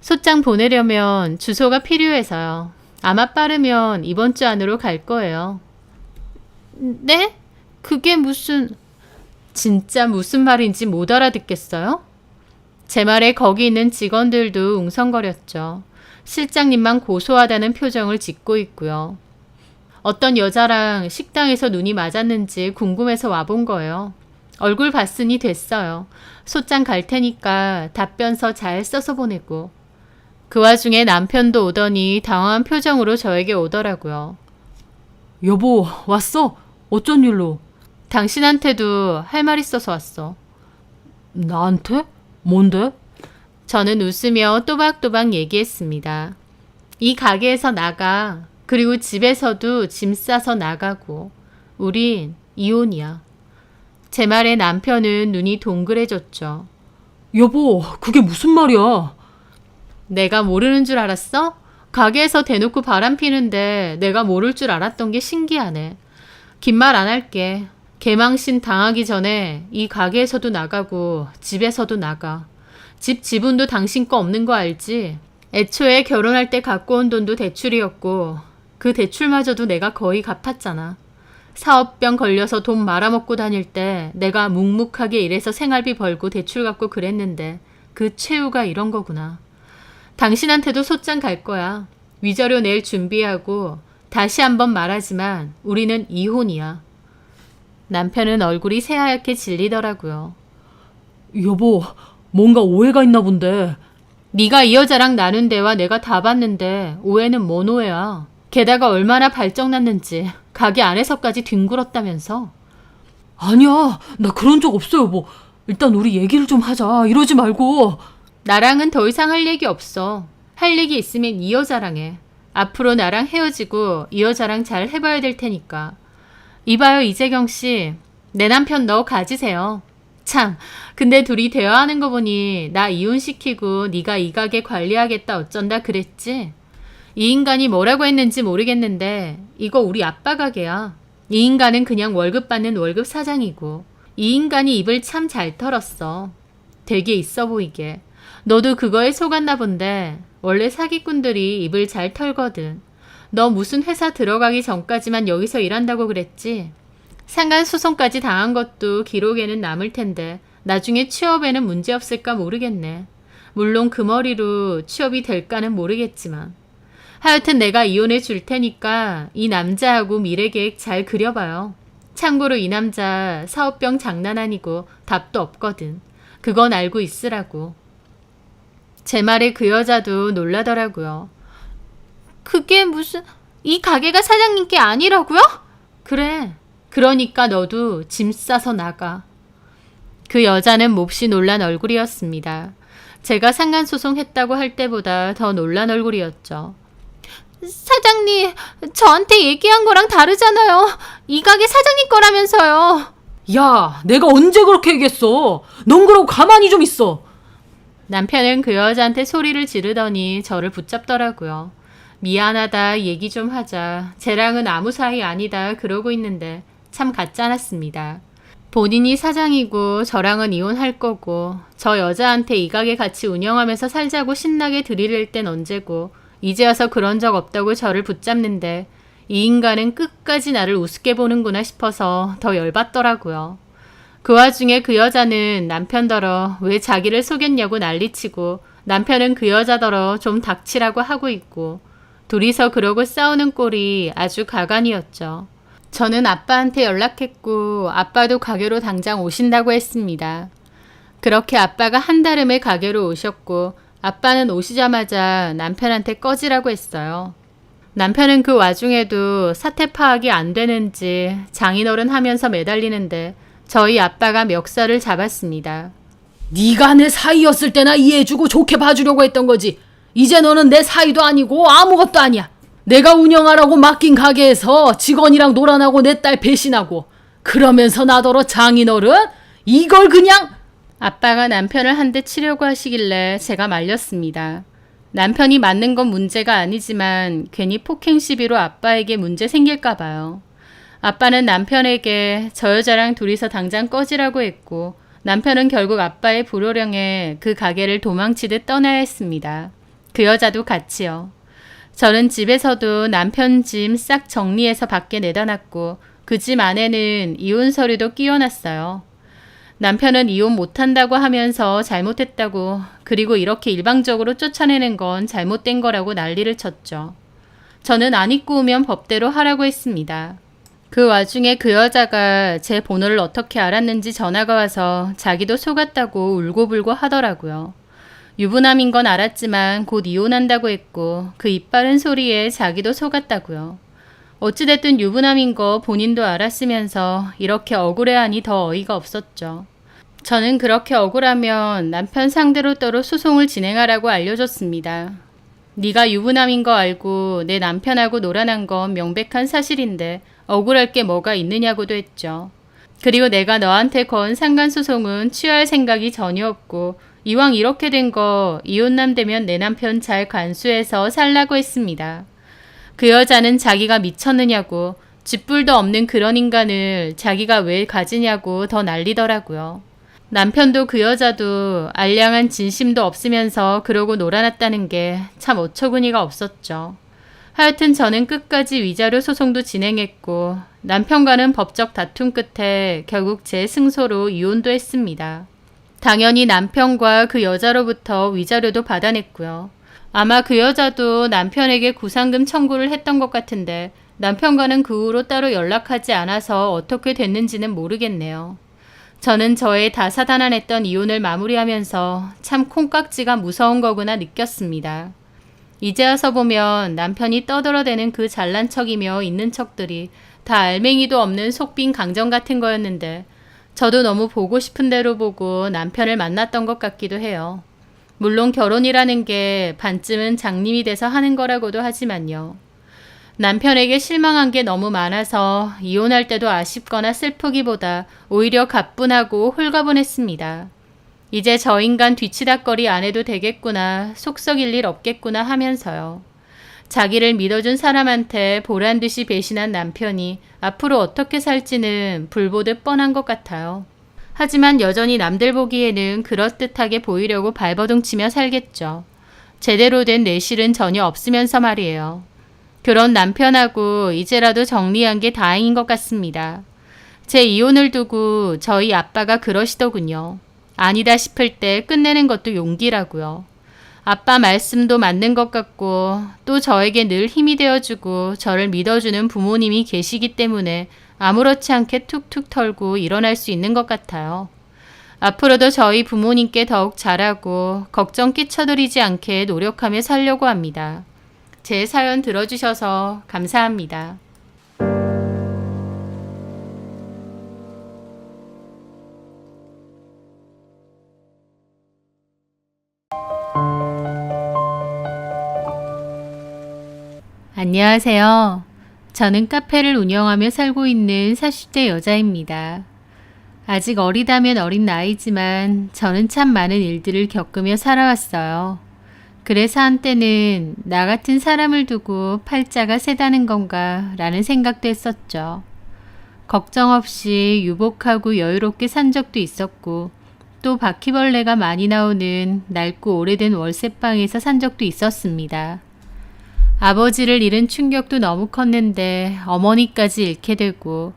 소장 보내려면 주소가 필요해서요. 아마 빠르면 이번 주 안으로 갈 거예요. 네? 그게 무슨... 진짜 무슨 말인지 못 알아듣겠어요? 제 말에 거기 있는 직원들도 웅성거렸죠. 실장님만 고소하다는 표정을 짓고 있고요. 어떤 여자랑 식당에서 눈이 맞았는지 궁금해서 와본 거예요. 얼굴 봤으니 됐어요. 소장 갈 테니까 답변서 잘 써서 보내고. 그 와중에 남편도 오더니 당황한 표정으로 저에게 오더라고요. 여보, 왔어? 어쩐 일로? 당신한테도 할 말 있어서 왔어. 나한테? 뭔데? 저는 웃으며 또박또박 얘기했습니다. 이 가게에서 나가. 그리고 집에서도 짐 싸서 나가고. 우린 이혼이야. 제 말에 남편은 눈이 동그래졌죠. 여보, 그게 무슨 말이야? 내가 모르는 줄 알았어? 가게에서 대놓고 바람 피는데 내가 모를 줄 알았던 게 신기하네. 긴 말 안 할게. 개망신 당하기 전에 이 가게에서도 나가고 집에서도 나가. 집 지분도 당신 거 없는 거 알지? 애초에 결혼할 때 갖고 온 돈도 대출이었고 그 대출마저도 내가 거의 갚았잖아. 사업병 걸려서 돈 말아먹고 다닐 때 내가 묵묵하게 일해서 생활비 벌고 대출 갚고 그랬는데 그 최후가 이런 거구나. 당신한테도 소장 갈 거야. 위자료 낼 준비하고 다시 한번 말하지만 우리는 이혼이야. 남편은 얼굴이 새하얗게 질리더라고요. 여보, 뭔가 오해가 있나 본데. 네가 이 여자랑 나눈 대화 내가 다 봤는데 오해는 뭔 오해야. 게다가 얼마나 발정났는지 가게 안에서까지 뒹굴었다면서. 아니야, 나 그런 적 없어 여보. 일단 우리 얘기를 좀 하자. 이러지 말고. 나랑은 더 이상 할 얘기 없어. 할 얘기 있으면 이 여자랑 해. 앞으로 나랑 헤어지고 이 여자랑 잘 해봐야 될 테니까. 이봐요, 이재경 씨. 내 남편 너 가지세요. 참, 근데 둘이 대화하는 거 보니 나 이혼시키고 네가 이 가게 관리하겠다 어쩐다 그랬지? 이 인간이 뭐라고 했는지 모르겠는데 이거 우리 아빠 가게야. 이 인간은 그냥 월급 받는 월급 사장이고 이 인간이 입을 참 잘 털었어. 되게 있어 보이게. 너도 그거에 속았나 본데 원래 사기꾼들이 입을 잘 털거든. 너 무슨 회사 들어가기 전까지만 여기서 일한다고 그랬지? 상간 소송까지 당한 것도 기록에는 남을 텐데 나중에 취업에는 문제 없을까 모르겠네. 물론 그 머리로 취업이 될까는 모르겠지만. 하여튼 내가 이혼해 줄 테니까 이 남자하고 미래 계획 잘 그려봐요. 참고로 이 남자 사업병 장난 아니고 답도 없거든. 그건 알고 있으라고. 제 말에 그 여자도 놀라더라고요. 그게 무슨 이 가게가 사장님께 아니라고요? 그래. 그러니까 너도 짐 싸서 나가. 그 여자는 몹시 놀란 얼굴이었습니다. 제가 상간소송했다고 할 때보다 더 놀란 얼굴이었죠. 사장님, 저한테 얘기한 거랑 다르잖아요. 이 가게 사장님 거라면서요. 야, 내가 언제 그렇게 얘기했어? 넌 그러고 가만히 좀 있어. 남편은 그 여자한테 소리를 지르더니 저를 붙잡더라고요. 미안하다, 얘기 좀 하자. 쟤랑은 아무 사이 아니다 그러고 있는데 참 같지 않았습니다. 본인이 사장이고 저랑은 이혼할 거고 저 여자한테 이 가게 같이 운영하면서 살자고 신나게 들이댈 땐 언제고 이제 와서 그런 적 없다고 저를 붙잡는데 이 인간은 끝까지 나를 우습게 보는구나 싶어서 더 열받더라고요. 그 와중에 그 여자는 남편더러 왜 자기를 속였냐고 난리치고 남편은 그 여자더러 좀 닥치라고 하고 있고 둘이서 그러고 싸우는 꼴이 아주 가관이었죠. 저는 아빠한테 연락했고 아빠도 가게로 당장 오신다고 했습니다. 그렇게 아빠가 한달음에 가게로 오셨고 아빠는 오시자마자 남편한테 꺼지라고 했어요. 남편은 그 와중에도 사태 파악이 안 되는지 장인어른 하면서 매달리는데 저희 아빠가 멱살을 잡았습니다. 네가 내 사이였을 때나 이해해주고 좋게 봐주려고 했던 거지. 이제 너는 내 사이도 아니고 아무것도 아니야. 내가 운영하라고 맡긴 가게에서 직원이랑 놀아나고 내 딸 배신하고 그러면서 나더러 장인어른? 이걸 그냥... 아빠가 남편을 한 대 치려고 하시길래 제가 말렸습니다. 남편이 맞는 건 문제가 아니지만 괜히 폭행 시비로 아빠에게 문제 생길까 봐요. 아빠는 남편에게 저 여자랑 둘이서 당장 꺼지라고 했고 남편은 결국 아빠의 불호령에 그 가게를 도망치듯 떠나야 했습니다. 그 여자도 같이요. 저는 집에서도 남편 짐 싹 정리해서 밖에 내다놨고 그 집 안에는 이혼 서류도 끼워놨어요. 남편은 이혼 못한다고 하면서 잘못했다고 그리고 이렇게 일방적으로 쫓아내는 건 잘못된 거라고 난리를 쳤죠. 저는 안 입고 오면 법대로 하라고 했습니다. 그 와중에 그 여자가 제 번호를 어떻게 알았는지 전화가 와서 자기도 속았다고 울고불고 하더라고요. 유부남인 건 알았지만 곧 이혼한다고 했고 그 이빠른 소리에 자기도 속았다고요. 어찌됐든 유부남인 거 본인도 알았으면서 이렇게 억울해하니 더 어이가 없었죠. 저는 그렇게 억울하면 남편 상대로 따로 소송을 진행하라고 알려줬습니다. 네가 유부남인 거 알고 내 남편하고 놀아난 건 명백한 사실인데 억울할 게 뭐가 있느냐고도 했죠. 그리고 내가 너한테 건 상간소송은 취할 생각이 전혀 없고 이왕 이렇게 된 거 이혼남 되면 내 남편 잘 간수해서 살라고 했습니다. 그 여자는 자기가 미쳤느냐고 쥐뿔도 없는 그런 인간을 자기가 왜 가지냐고 더 난리더라고요. 남편도 그 여자도 알량한 진심도 없으면서 그러고 놀아났다는 게 참 어처구니가 없었죠. 하여튼 저는 끝까지 위자료 소송도 진행했고 남편과는 법적 다툼 끝에 결국 제 승소로 이혼도 했습니다. 당연히 남편과 그 여자로부터 위자료도 받아냈고요. 아마 그 여자도 남편에게 구상금 청구를 했던 것 같은데 남편과는 그 후로 따로 연락하지 않아서 어떻게 됐는지는 모르겠네요. 저는 저의 다사다난했던 이혼을 마무리하면서 참 콩깍지가 무서운 거구나 느꼈습니다. 이제 와서 보면 남편이 떠들어대는 그 잘난 척이며 있는 척들이 다 알맹이도 없는 속빈 강정 같은 거였는데 저도 너무 보고 싶은 대로 보고 남편을 만났던 것 같기도 해요. 물론 결혼이라는 게 반쯤은 장님이 돼서 하는 거라고도 하지만요. 남편에게 실망한 게 너무 많아서 이혼할 때도 아쉽거나 슬프기보다 오히려 가뿐하고 홀가분했습니다. 이제 저 인간 뒤치다꺼리 안 해도 되겠구나, 속 썩일 일 없겠구나 하면서요. 자기를 믿어준 사람한테 보란듯이 배신한 남편이 앞으로 어떻게 살지는 불보듯 뻔한 것 같아요. 하지만 여전히 남들 보기에는 그럴듯하게 보이려고 발버둥치며 살겠죠. 제대로 된 내실은 전혀 없으면서 말이에요. 그런 남편하고 이제라도 정리한 게 다행인 것 같습니다. 제 이혼을 두고 저희 아빠가 그러시더군요. 아니다 싶을 때 끝내는 것도 용기라고요. 아빠 말씀도 맞는 것 같고 또 저에게 늘 힘이 되어주고 저를 믿어주는 부모님이 계시기 때문에 아무렇지 않게 툭툭 털고 일어날 수 있는 것 같아요. 앞으로도 저희 부모님께 더욱 잘하고 걱정 끼쳐드리지 않게 노력하며 살려고 합니다. 제 사연 들어주셔서 감사합니다. 안녕하세요. 저는 카페를 운영하며 살고 있는 40대 여자입니다. 아직 어리다면 어린 나이지만 저는 참 많은 일들을 겪으며 살아왔어요. 그래서 한때는 나 같은 사람을 두고 팔자가 세다는 건가 라는 생각도 했었죠. 걱정 없이 유복하고 여유롭게 산 적도 있었고 또 바퀴벌레가 많이 나오는 낡고 오래된 월세방에서 산 적도 있었습니다. 아버지를 잃은 충격도 너무 컸는데 어머니까지 잃게 되고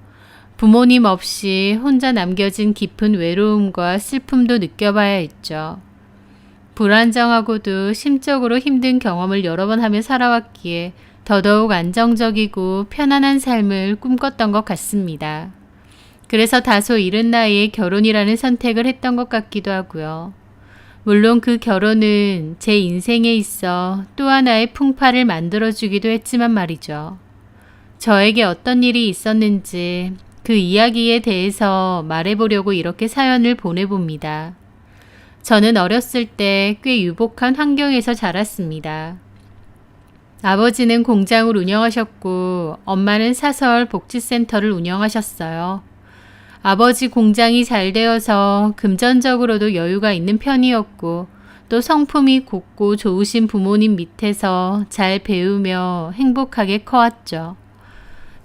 부모님 없이 혼자 남겨진 깊은 외로움과 슬픔도 느껴봐야 했죠. 불안정하고도 심적으로 힘든 경험을 여러 번 하며 살아왔기에 더더욱 안정적이고 편안한 삶을 꿈꿨던 것 같습니다. 그래서 다소 이른 나이에 결혼이라는 선택을 했던 것 같기도 하고요. 물론 그 결혼은 제 인생에 있어 또 하나의 풍파를 만들어주기도 했지만 말이죠. 저에게 어떤 일이 있었는지 그 이야기에 대해서 말해보려고 이렇게 사연을 보내봅니다. 저는 어렸을 때 꽤 유복한 환경에서 자랐습니다. 아버지는 공장을 운영하셨고 엄마는 사설 복지센터를 운영하셨어요. 아버지 공장이 잘 되어서 금전적으로도 여유가 있는 편이었고 또 성품이 곱고 좋으신 부모님 밑에서 잘 배우며 행복하게 커왔죠.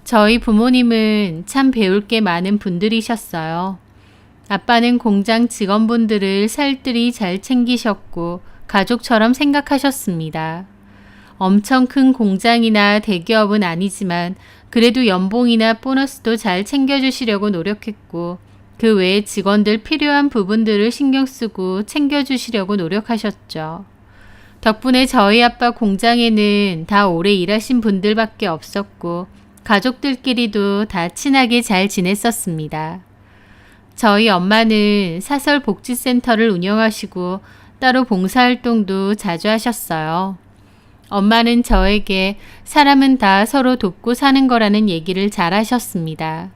저희 부모님은 참 배울 게 많은 분들이셨어요. 아빠는 공장 직원분들을 살뜰히 잘 챙기셨고 가족처럼 생각하셨습니다. 엄청 큰 공장이나 대기업은 아니지만 그래도 연봉이나 보너스도 잘 챙겨주시려고 노력했고 그 외에 직원들 필요한 부분들을 신경 쓰고 챙겨주시려고 노력하셨죠. 덕분에 저희 아빠 공장에는 다 오래 일하신 분들밖에 없었고 가족들끼리도 다 친하게 잘 지냈었습니다. 저희 엄마는 사설 복지센터를 운영하시고 따로 봉사활동도 자주 하셨어요. 엄마는 저에게 사람은 다 서로 돕고 사는 거라는 얘기를 잘 하셨습니다.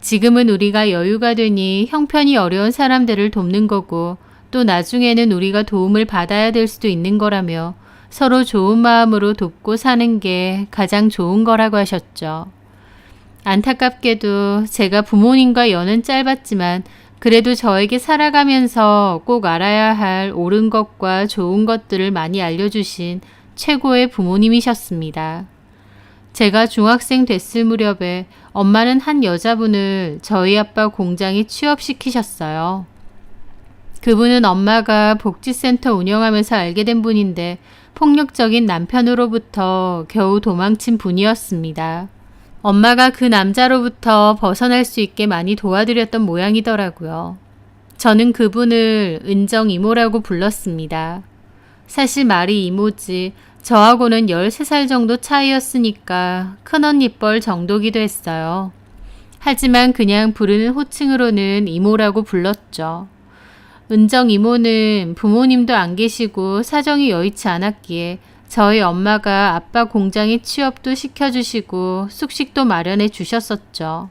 지금은 우리가 여유가 되니 형편이 어려운 사람들을 돕는 거고 또 나중에는 우리가 도움을 받아야 될 수도 있는 거라며 서로 좋은 마음으로 돕고 사는 게 가장 좋은 거라고 하셨죠. 안타깝게도 제가 부모님과 연은 짧았지만 그래도 저에게 살아가면서 꼭 알아야 할 옳은 것과 좋은 것들을 많이 알려주신 최고의 부모님이셨습니다. 제가 중학생 됐을 무렵에 엄마는 한 여자분을 저희 아빠 공장에 취업시키셨어요. 그분은 엄마가 복지센터 운영하면서 알게 된 분인데 폭력적인 남편으로부터 겨우 도망친 분이었습니다. 엄마가 그 남자로부터 벗어날 수 있게 많이 도와드렸던 모양이더라고요. 저는 그분을 은정 이모라고 불렀습니다. 사실 말이 이모지 저하고는 13살 정도 차이였으니까 큰언니뻘 정도기도 했어요. 하지만 그냥 부르는 호칭으로는 이모라고 불렀죠. 은정 이모는 부모님도 안 계시고 사정이 여의치 않았기에 저희 엄마가 아빠 공장에 취업도 시켜주시고 숙식도 마련해 주셨었죠.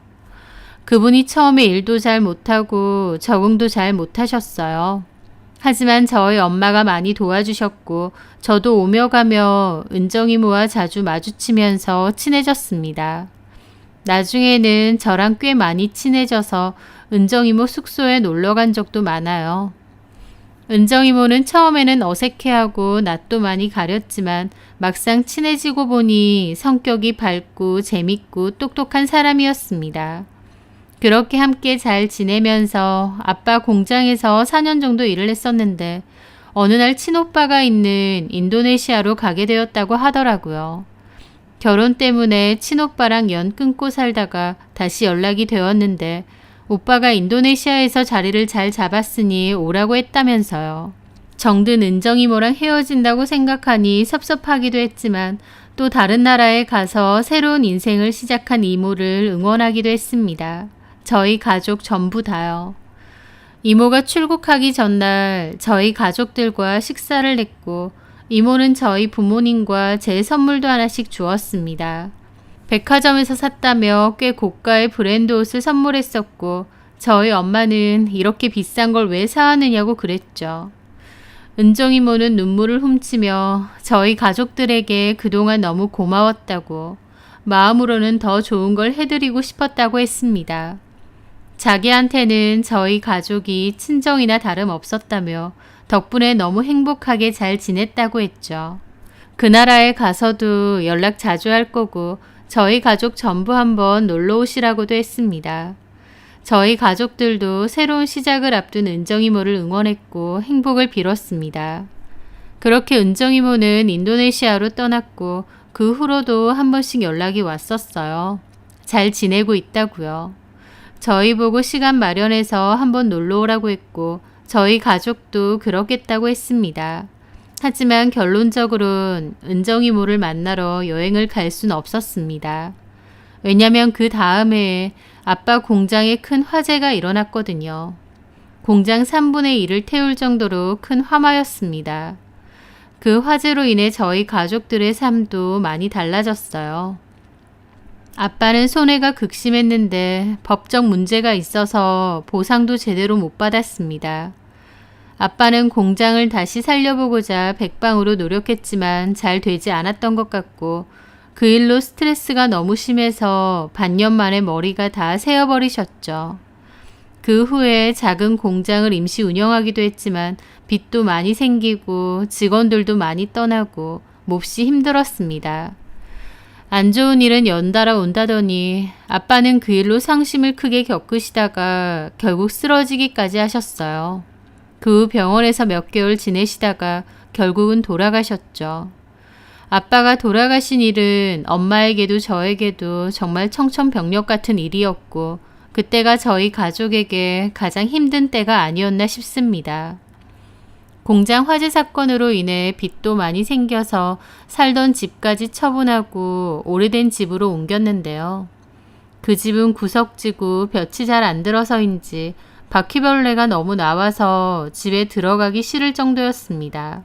그분이 처음에 일도 잘 못하고 적응도 잘 못하셨어요. 하지만 저희 엄마가 많이 도와주셨고 저도 오며 가며 은정이모와 자주 마주치면서 친해졌습니다. 나중에는 저랑 꽤 많이 친해져서 은정이모 숙소에 놀러 간 적도 많아요. 은정이모는 처음에는 어색해하고 낯도 많이 가렸지만 막상 친해지고 보니 성격이 밝고 재밌고 똑똑한 사람이었습니다. 그렇게 함께 잘 지내면서 아빠 공장에서 4년 정도 일을 했었는데 어느 날 친오빠가 있는 인도네시아로 가게 되었다고 하더라고요. 결혼 때문에 친오빠랑 연 끊고 살다가 다시 연락이 되었는데 오빠가 인도네시아에서 자리를 잘 잡았으니 오라고 했다면서요. 정든 은정이모랑 헤어진다고 생각하니 섭섭하기도 했지만 또 다른 나라에 가서 새로운 인생을 시작한 이모를 응원하기도 했습니다. 저희 가족 전부 다요. 이모가 출국하기 전날 저희 가족들과 식사를 했고 이모는 저희 부모님과 제 선물도 하나씩 주었습니다. 백화점에서 샀다며 꽤 고가의 브랜드 옷을 선물했었고 저희 엄마는 이렇게 비싼 걸 왜 사왔느냐고 그랬죠. 은정이모는 눈물을 훔치며 저희 가족들에게 그동안 너무 고마웠다고 마음으로는 더 좋은 걸 해드리고 싶었다고 했습니다. 자기한테는 저희 가족이 친정이나 다름없었다며 덕분에 너무 행복하게 잘 지냈다고 했죠. 그 나라에 가서도 연락 자주 할 거고 저희 가족 전부 한번 놀러 오시라고도 했습니다. 저희 가족들도 새로운 시작을 앞둔 은정이모를 응원했고 행복을 빌었습니다. 그렇게 은정이모는 인도네시아로 떠났고 그 후로도 한 번씩 연락이 왔었어요. 잘 지내고 있다고요. 저희 보고 시간 마련해서 한번 놀러 오라고 했고 저희 가족도 그러겠다고 했습니다. 하지만 결론적으로는 은정이모를 만나러 여행을 갈 순 없었습니다. 왜냐면 그 다음 해에 아빠 공장에 큰 화재가 일어났거든요. 공장 3분의 1을 태울 정도로 큰 화마였습니다. 그 화재로 인해 저희 가족들의 삶도 많이 달라졌어요. 아빠는 손해가 극심했는데 법적 문제가 있어서 보상도 제대로 못 받았습니다. 아빠는 공장을 다시 살려보고자 백방으로 노력했지만 잘 되지 않았던 것 같고 그 일로 스트레스가 너무 심해서 반년 만에 머리가 다 새어버리셨죠. 그 후에 작은 공장을 임시 운영하기도 했지만 빚도 많이 생기고 직원들도 많이 떠나고 몹시 힘들었습니다. 안 좋은 일은 연달아 온다더니 아빠는 그 일로 상심을 크게 겪으시다가 결국 쓰러지기까지 하셨어요. 그 후 병원에서 몇 개월 지내시다가 결국은 돌아가셨죠. 아빠가 돌아가신 일은 엄마에게도 저에게도 정말 청천벽력 같은 일이었고 그때가 저희 가족에게 가장 힘든 때가 아니었나 싶습니다. 공장 화재 사건으로 인해 빚도 많이 생겨서 살던 집까지 처분하고 오래된 집으로 옮겼는데요. 그 집은 구석지고 볕이 잘 안 들어서인지 바퀴벌레가 너무 나와서 집에 들어가기 싫을 정도였습니다.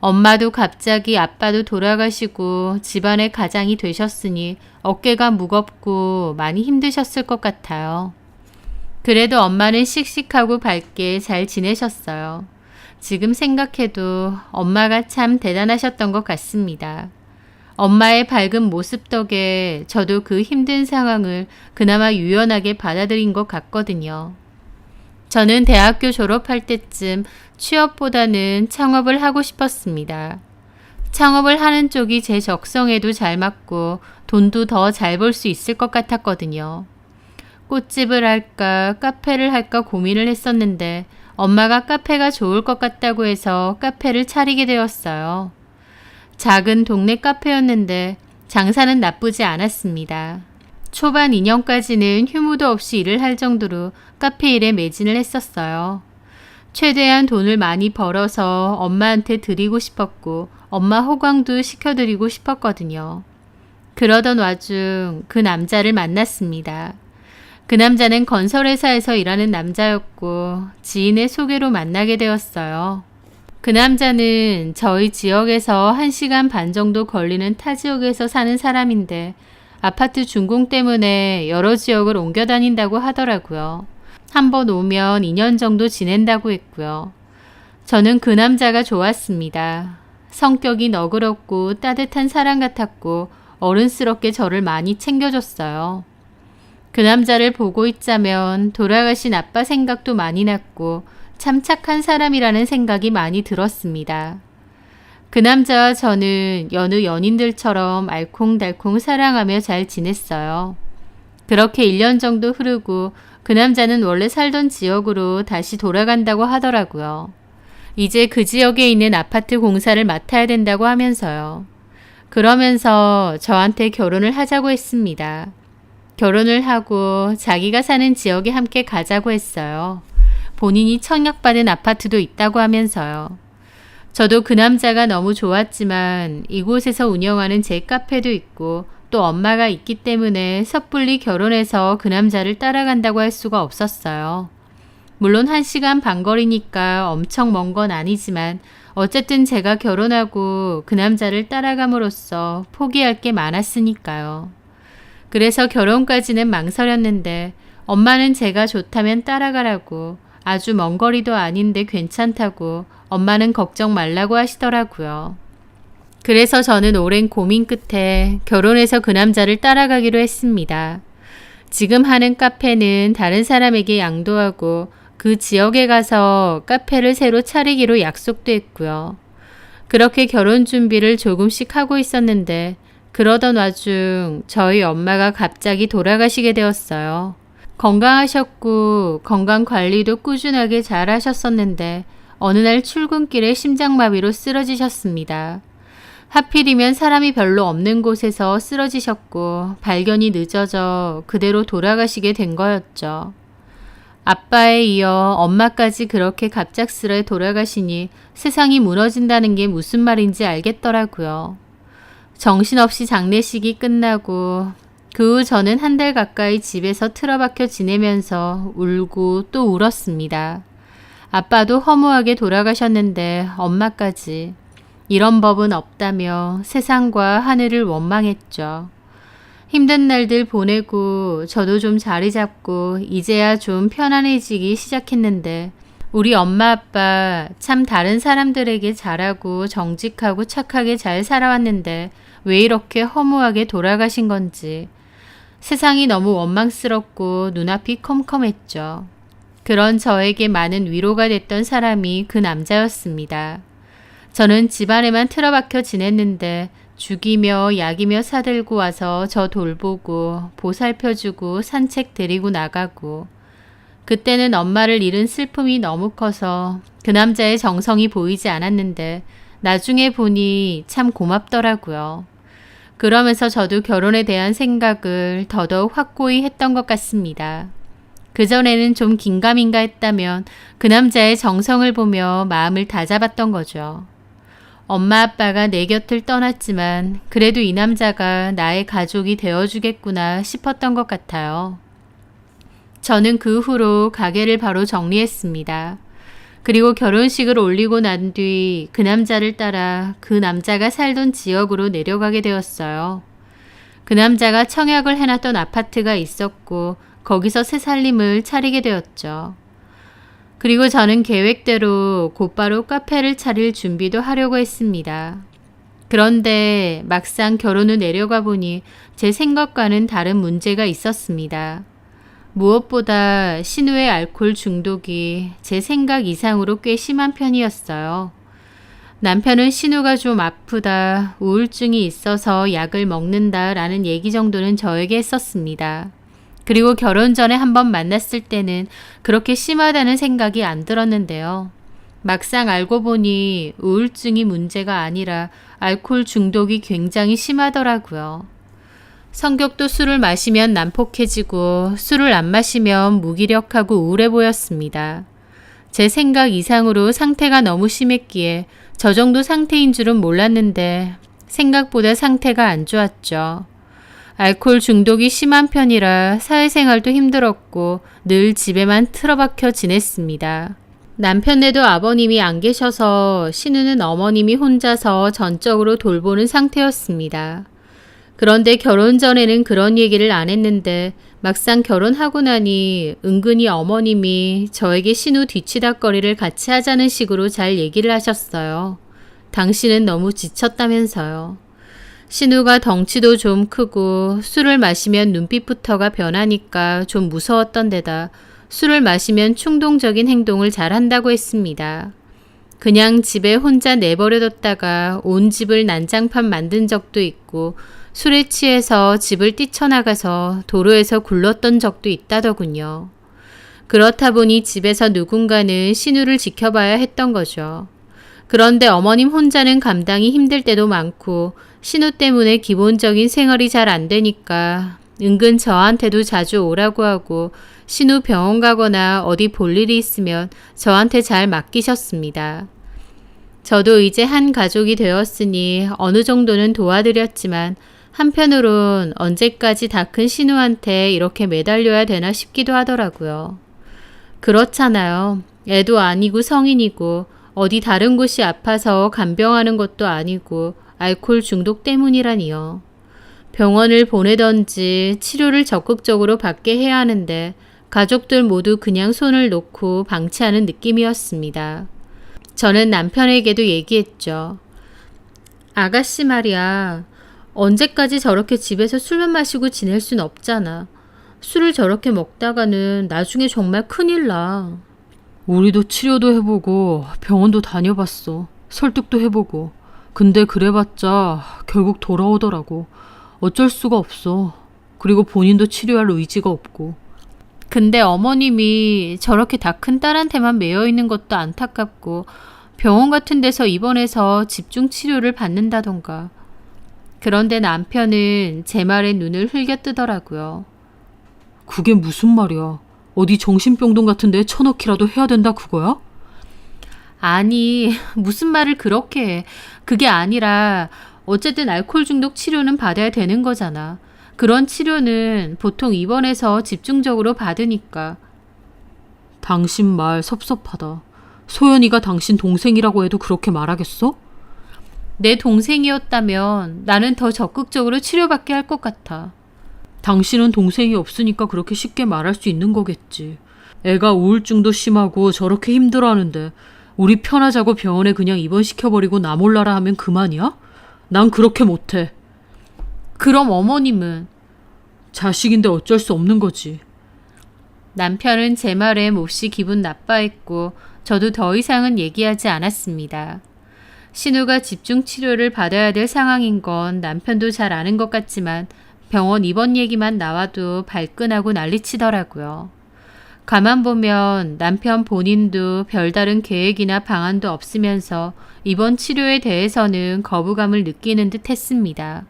엄마도 갑자기 아빠도 돌아가시고 집안의 가장이 되셨으니 어깨가 무겁고 많이 힘드셨을 것 같아요. 그래도 엄마는 씩씩하고 밝게 잘 지내셨어요. 지금 생각해도 엄마가 참 대단하셨던 것 같습니다. 엄마의 밝은 모습 덕에 저도 그 힘든 상황을 그나마 유연하게 받아들인 것 같거든요. 저는 대학교 졸업할 때쯤 취업보다는 창업을 하고 싶었습니다. 창업을 하는 쪽이 제 적성에도 잘 맞고 돈도 더 잘 벌 수 있을 것 같았거든요. 꽃집을 할까 카페를 할까 고민을 했었는데 엄마가 카페가 좋을 것 같다고 해서 카페를 차리게 되었어요. 작은 동네 카페였는데 장사는 나쁘지 않았습니다. 초반 2년까지는 휴무도 없이 일을 할 정도로 카페 일에 매진을 했었어요. 최대한 돈을 많이 벌어서 엄마한테 드리고 싶었고 엄마 호강도 시켜드리고 싶었거든요. 그러던 와중 그 남자를 만났습니다. 그 남자는 건설회사에서 일하는 남자였고 지인의 소개로 만나게 되었어요. 그 남자는 저희 지역에서 1시간 반 정도 걸리는 타 지역에서 사는 사람인데 아파트 준공 때문에 여러 지역을 옮겨 다닌다고 하더라고요. 한 번 오면 2년 정도 지낸다고 했고요. 저는 그 남자가 좋았습니다. 성격이 너그럽고 따뜻한 사람 같았고 어른스럽게 저를 많이 챙겨줬어요. 그 남자를 보고 있자면 돌아가신 아빠 생각도 많이 났고 참 착한 사람이라는 생각이 많이 들었습니다. 그 남자와 저는 여느 연인들처럼 알콩달콩 사랑하며 잘 지냈어요. 그렇게 1년 정도 흐르고 그 남자는 원래 살던 지역으로 다시 돌아간다고 하더라고요. 이제 그 지역에 있는 아파트 공사를 맡아야 된다고 하면서요. 그러면서 저한테 결혼을 하자고 했습니다. 결혼을 하고 자기가 사는 지역에 함께 가자고 했어요. 본인이 청약받은 아파트도 있다고 하면서요. 저도 그 남자가 너무 좋았지만 이곳에서 운영하는 제 카페도 있고 또 엄마가 있기 때문에 섣불리 결혼해서 그 남자를 따라간다고 할 수가 없었어요. 물론 1시간 반 거리니까 엄청 먼 건 아니지만 어쨌든 제가 결혼하고 그 남자를 따라감으로써 포기할 게 많았으니까요. 그래서 결혼까지는 망설였는데 엄마는 제가 좋다면 따라가라고 아주 먼 거리도 아닌데 괜찮다고 엄마는 걱정 말라고 하시더라고요. 그래서 저는 오랜 고민 끝에 결혼해서 그 남자를 따라가기로 했습니다. 지금 하는 카페는 다른 사람에게 양도하고 그 지역에 가서 카페를 새로 차리기로 약속도 했고요. 그렇게 결혼 준비를 조금씩 하고 있었는데 그러던 와중 저희 엄마가 갑자기 돌아가시게 되었어요. 건강하셨고 건강 관리도 꾸준하게 잘 하셨었는데 어느 날 출근길에 심장마비로 쓰러지셨습니다. 하필이면 사람이 별로 없는 곳에서 쓰러지셨고 발견이 늦어져 그대로 돌아가시게 된 거였죠. 아빠에 이어 엄마까지 그렇게 갑작스레 돌아가시니 세상이 무너진다는 게 무슨 말인지 알겠더라고요. 정신없이 장례식이 끝나고 그 후 저는 1달 가까이 집에서 틀어박혀 지내면서 울고 또 울었습니다. 아빠도 허무하게 돌아가셨는데 엄마까지. 이런 법은 없다며 세상과 하늘을 원망했죠. 힘든 날들 보내고 저도 좀 자리 잡고 이제야 좀 편안해지기 시작했는데 우리 엄마 아빠 참 다른 사람들에게 잘하고 정직하고 착하게 잘 살아왔는데 왜 이렇게 허무하게 돌아가신 건지 세상이 너무 원망스럽고 눈앞이 컴컴했죠. 그런 저에게 많은 위로가 됐던 사람이 그 남자였습니다. 저는 집안에만 틀어박혀 지냈는데 죽이며 약이며 사들고 와서 저 돌보고 보살펴주고 산책 데리고 나가고 그때는 엄마를 잃은 슬픔이 너무 커서 그 남자의 정성이 보이지 않았는데 나중에 보니 참 고맙더라고요. 그러면서 저도 결혼에 대한 생각을 더더욱 확고히 했던 것 같습니다. 그전에는 좀 긴가민가 했다면 그 남자의 정성을 보며 마음을 다잡았던 거죠. 엄마 아빠가 내 곁을 떠났지만 그래도 이 남자가 나의 가족이 되어주겠구나 싶었던 것 같아요. 저는 그 후로 가게를 바로 정리했습니다. 그리고 결혼식을 올리고 난 뒤 그 남자를 따라 그 남자가 살던 지역으로 내려가게 되었어요. 그 남자가 청약을 해놨던 아파트가 있었고 거기서 새 살림을 차리게 되었죠. 그리고 저는 계획대로 곧바로 카페를 차릴 준비도 하려고 했습니다. 그런데 막상 결혼 후 내려가 보니 제 생각과는 다른 문제가 있었습니다. 무엇보다 신우의 알코올 중독이 제 생각 이상으로 꽤 심한 편이었어요. 남편은 신우가 좀 아프다, 우울증이 있어서 약을 먹는다 라는 얘기 정도는 저에게 했었습니다. 그리고 결혼 전에 한번 만났을 때는 그렇게 심하다는 생각이 안 들었는데요. 막상 알고 보니 우울증이 문제가 아니라 알코올 중독이 굉장히 심하더라고요. 성격도 술을 마시면 난폭해지고 술을 안 마시면 무기력하고 우울해 보였습니다. 제 생각 이상으로 상태가 너무 심했기에 저 정도 상태인 줄은 몰랐는데 생각보다 상태가 안 좋았죠. 알코올 중독이 심한 편이라 사회생활도 힘들었고 늘 집에만 틀어박혀 지냈습니다. 남편네도 아버님이 안 계셔서 신우는 어머님이 혼자서 전적으로 돌보는 상태였습니다. 그런데 결혼 전에는 그런 얘기를 안 했는데 막상 결혼하고 나니 은근히 어머님이 저에게 신우 뒤치다꺼리를 같이 하자는 식으로 잘 얘기를 하셨어요. 당신은 너무 지쳤다면서요. 신우가 덩치도 좀 크고 술을 마시면 눈빛부터가 변하니까 좀 무서웠던 데다 술을 마시면 충동적인 행동을 잘 한다고 했습니다. 그냥 집에 혼자 내버려뒀다가 온 집을 난장판 만든 적도 있고 술에 취해서 집을 뛰쳐나가서 도로에서 굴렀던 적도 있다더군요. 그렇다 보니 집에서 누군가는 신우를 지켜봐야 했던 거죠. 그런데 어머님 혼자는 감당이 힘들 때도 많고 신우 때문에 기본적인 생활이 잘 안 되니까 은근 저한테도 자주 오라고 하고 신우 병원 가거나 어디 볼 일이 있으면 저한테 잘 맡기셨습니다. 저도 이제 한 가족이 되었으니 어느 정도는 도와드렸지만 한편으론 언제까지 다 큰 신우한테 이렇게 매달려야 되나 싶기도 하더라고요. 그렇잖아요. 애도 아니고 성인이고 어디 다른 곳이 아파서 간병하는 것도 아니고 알코올 중독 때문이라니요. 병원을 보내던지 치료를 적극적으로 받게 해야 하는데 가족들 모두 그냥 손을 놓고 방치하는 느낌이었습니다. 저는 남편에게도 얘기했죠. 아가씨 말이야. 언제까지 저렇게 집에서 술만 마시고 지낼 순 없잖아. 술을 저렇게 먹다가는 나중에 정말 큰일 나. 우리도 치료도 해보고 병원도 다녀봤어. 설득도 해보고. 근데 그래봤자 결국 돌아오더라고. 어쩔 수가 없어. 그리고 본인도 치료할 의지가 없고. 근데 어머님이 저렇게 다 큰 딸한테만 매여 있는 것도 안타깝고 병원 같은 데서 입원해서 집중 치료를 받는다던가. 그런데 남편은 제 말에 눈을 흘겨뜨더라고요. 그게 무슨 말이야. 어디 정신병동 같은 데에 쳐넣기라도 해야 된다 그거야? 아니, 무슨 말을 그렇게 해. 그게 아니라 어쨌든 알코올 중독 치료는 받아야 되는 거잖아. 그런 치료는 보통 입원해서 집중적으로 받으니까. 당신 말 섭섭하다. 소연이가 당신 동생이라고 해도 그렇게 말하겠어? 내 동생이었다면 나는 더 적극적으로 치료받게 할 것 같아. 당신은 동생이 없으니까 그렇게 쉽게 말할 수 있는 거겠지. 애가 우울증도 심하고 저렇게 힘들어하는데 우리 편하자고 병원에 그냥 입원시켜버리고 나 몰라라 하면 그만이야? 난 그렇게 못해. 그럼 어머님은? 자식인데 어쩔 수 없는 거지. 남편은 제 말에 몹시 기분 나빠했고 저도 더 이상은 얘기하지 않았습니다. 신우가 집중 치료를 받아야 될 상황인 건 남편도 잘 아는 것 같지만 병원 입원 얘기만 나와도 발끈하고 난리치더라고요. 가만 보면 남편 본인도 별다른 계획이나 방안도 없으면서 입원 치료에 대해서는 거부감을 느끼는 듯 했습니다.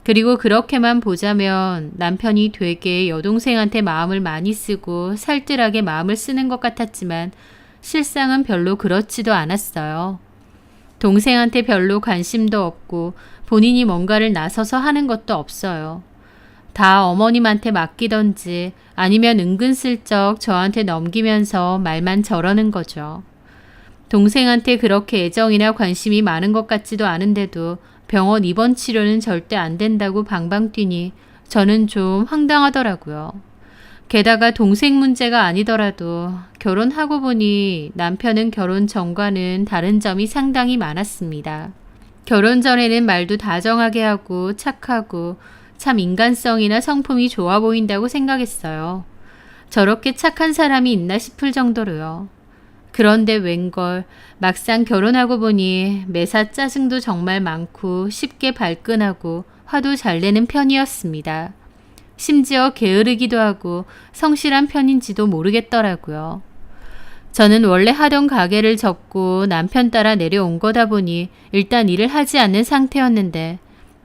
그리고 그렇게만 보자면 남편이 되게 여동생한테 마음을 많이 쓰고 살뜰하게 마음을 쓰는 것 같았지만 실상은 별로 그렇지도 않았어요. 동생한테 별로 관심도 없고 본인이 뭔가를 나서서 하는 것도 없어요. 다 어머님한테 맡기던지 아니면 은근슬쩍 저한테 넘기면서 말만 저러는 거죠. 동생한테 그렇게 애정이나 관심이 많은 것 같지도 않은데도 병원 입원 치료는 절대 안 된다고 방방 뛰니 저는 좀 황당하더라고요. 게다가 동생 문제가 아니더라도 결혼하고 보니 남편은 결혼 전과는 다른 점이 상당히 많았습니다. 결혼 전에는 말도 다정하게 하고 착하고 참 인간성이나 성품이 좋아 보인다고 생각했어요. 저렇게 착한 사람이 있나 싶을 정도로요. 그런데 웬걸 막상 결혼하고 보니 매사 짜증도 정말 많고 쉽게 발끈하고 화도 잘 내는 편이었습니다. 심지어 게으르기도 하고 성실한 편인지도 모르겠더라고요. 저는 원래 하던 가게를 접고 남편 따라 내려온 거다 보니 일단 일을 하지 않는 상태였는데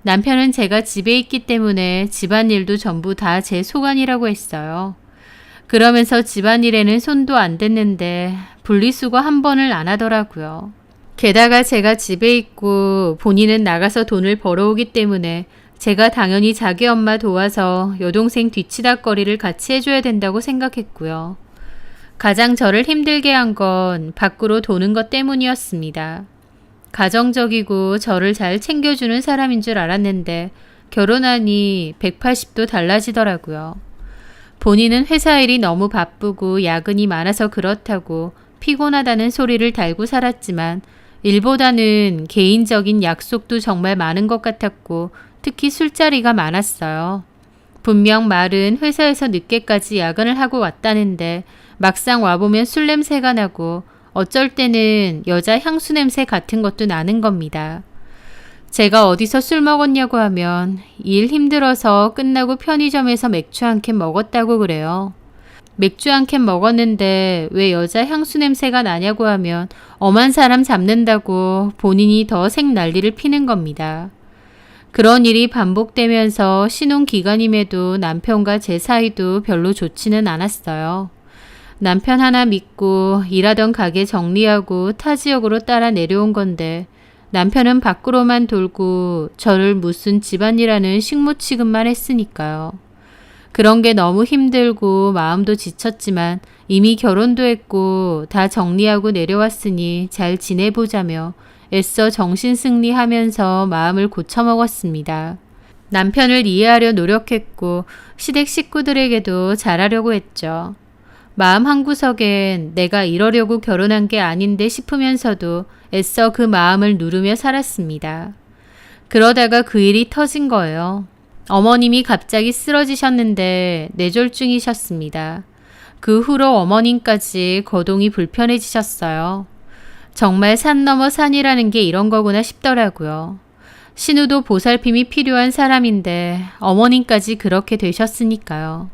남편은 제가 집에 있기 때문에 집안일도 전부 다 제 소관이라고 했어요. 그러면서 집안일에는 손도 안 댔는데 분리수거 한 번을 안 하더라고요. 게다가 제가 집에 있고 본인은 나가서 돈을 벌어오기 때문에 제가 당연히 자기 엄마 도와서 여동생 뒤치다꺼리를 같이 해줘야 된다고 생각했고요. 가장 저를 힘들게 한 건 밖으로 도는 것 때문이었습니다. 가정적이고 저를 잘 챙겨주는 사람인 줄 알았는데 결혼하니 180도 달라지더라고요. 본인은 회사 일이 너무 바쁘고 야근이 많아서 그렇다고 피곤하다는 소리를 달고 살았지만 일보다는 개인적인 약속도 정말 많은 것 같았고 특히 술자리가 많았어요. 분명 말은 회사에서 늦게까지 야근을 하고 왔다는데 막상 와보면 술 냄새가 나고 어쩔 때는 여자 향수 냄새 같은 것도 나는 겁니다. 제가 어디서 술 먹었냐고 하면 일 힘들어서 끝나고 편의점에서 맥주 한 캔 먹었다고 그래요. 맥주 한 캔 먹었는데 왜 여자 향수 냄새가 나냐고 하면 엄한 사람 잡는다고 본인이 더 색 난리를 피는 겁니다. 그런 일이 반복되면서 신혼 기간임에도 남편과 제 사이도 별로 좋지는 않았어요. 남편 하나 믿고 일하던 가게 정리하고 타 지역으로 따라 내려온 건데 남편은 밖으로만 돌고 저를 무슨 집안일하는 식모 취급만 했으니까요. 그런 게 너무 힘들고 마음도 지쳤지만 이미 결혼도 했고 다 정리하고 내려왔으니 잘 지내보자며 애써 정신승리하면서 마음을 고쳐먹었습니다. 남편을 이해하려 노력했고 시댁 식구들에게도 잘하려고 했죠. 마음 한구석엔 내가 이러려고 결혼한 게 아닌데 싶으면서도 애써 그 마음을 누르며 살았습니다. 그러다가 그 일이 터진 거예요. 어머님이 갑자기 쓰러지셨는데 뇌졸중이셨습니다. 그 후로 어머님까지 거동이 불편해지셨어요. 정말 산 넘어 산이라는 게 이런 거구나 싶더라고요. 신우도 보살핌이 필요한 사람인데 어머님까지 그렇게 되셨으니까요.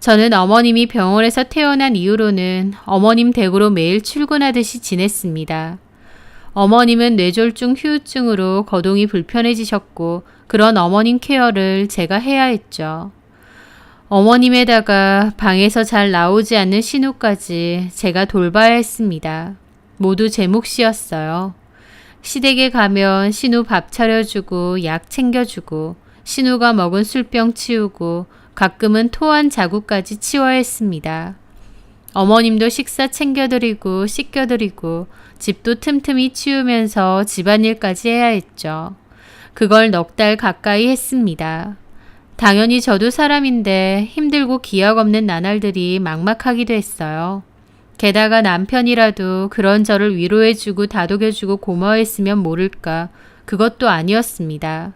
저는 어머님이 병원에서 태어난 이후로는 어머님 댁으로 매일 출근하듯이 지냈습니다. 어머님은 뇌졸중 후유증으로 거동이 불편해지셨고 그런 어머님 케어를 제가 해야 했죠. 어머님에다가 방에서 잘 나오지 않는 신우까지 제가 돌봐야 했습니다. 모두 제 몫이었어요. 시댁에 가면 신우 밥 차려주고 약 챙겨주고 신우가 먹은 술병 치우고 가끔은 토한 자국까지 치워야 했습니다. 어머님도 식사 챙겨드리고 씻겨드리고 집도 틈틈이 치우면서 집안일까지 해야 했죠. 그걸 넉 달 가까이 했습니다. 당연히 저도 사람인데 힘들고 기약 없는 나날들이 막막하기도 했어요. 게다가 남편이라도 그런 저를 위로해주고 다독여주고 고마워했으면 모를까 그것도 아니었습니다.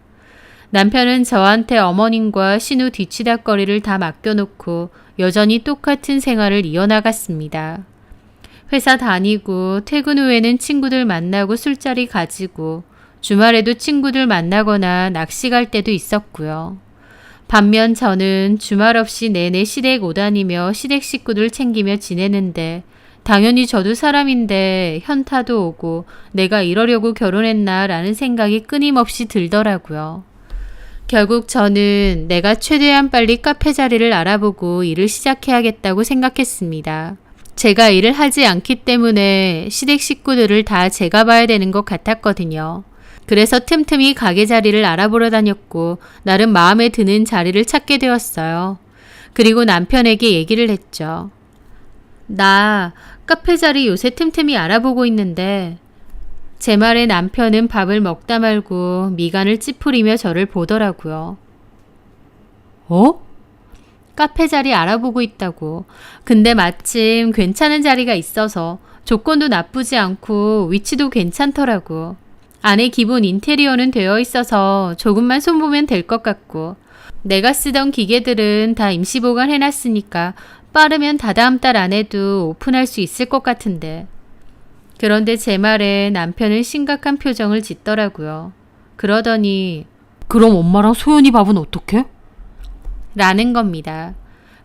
남편은 저한테 어머님과 신우 뒤치다거리를 다 맡겨놓고 여전히 똑같은 생활을 이어나갔습니다. 회사 다니고 퇴근 후에는 친구들 만나고 술자리 가지고 주말에도 친구들 만나거나 낚시 갈 때도 있었고요. 반면 저는 주말 없이 내내 시댁 오다니며 시댁 식구들 챙기며 지내는데 당연히 저도 사람인데 현타도 오고 내가 이러려고 결혼했나 라는 생각이 끊임없이 들더라고요. 결국 저는 내가 최대한 빨리 카페 자리를 알아보고 일을 시작해야겠다고 생각했습니다. 제가 일을 하지 않기 때문에 시댁 식구들을 다 제가 봐야 되는 것 같았거든요. 그래서 틈틈이 가게 자리를 알아보러 다녔고 나름 마음에 드는 자리를 찾게 되었어요. 그리고 남편에게 얘기를 했죠. 나 카페 자리 요새 틈틈이 알아보고 있는데 제 말에 남편은 밥을 먹다 말고 미간을 찌푸리며 저를 보더라고요. 어? 카페 자리 알아보고 있다고. 근데 마침 괜찮은 자리가 있어서 조건도 나쁘지 않고 위치도 괜찮더라고. 안에 기본 인테리어는 되어 있어서 조금만 손보면 될 것 같고 내가 쓰던 기계들은 다 임시 보관해놨으니까 빠르면 다다음 달 안에도 오픈할 수 있을 것 같은데. 그런데 제 말에 남편은 심각한 표정을 짓더라고요. 그러더니 그럼 엄마랑 소연이 밥은 어떡해? 라는 겁니다.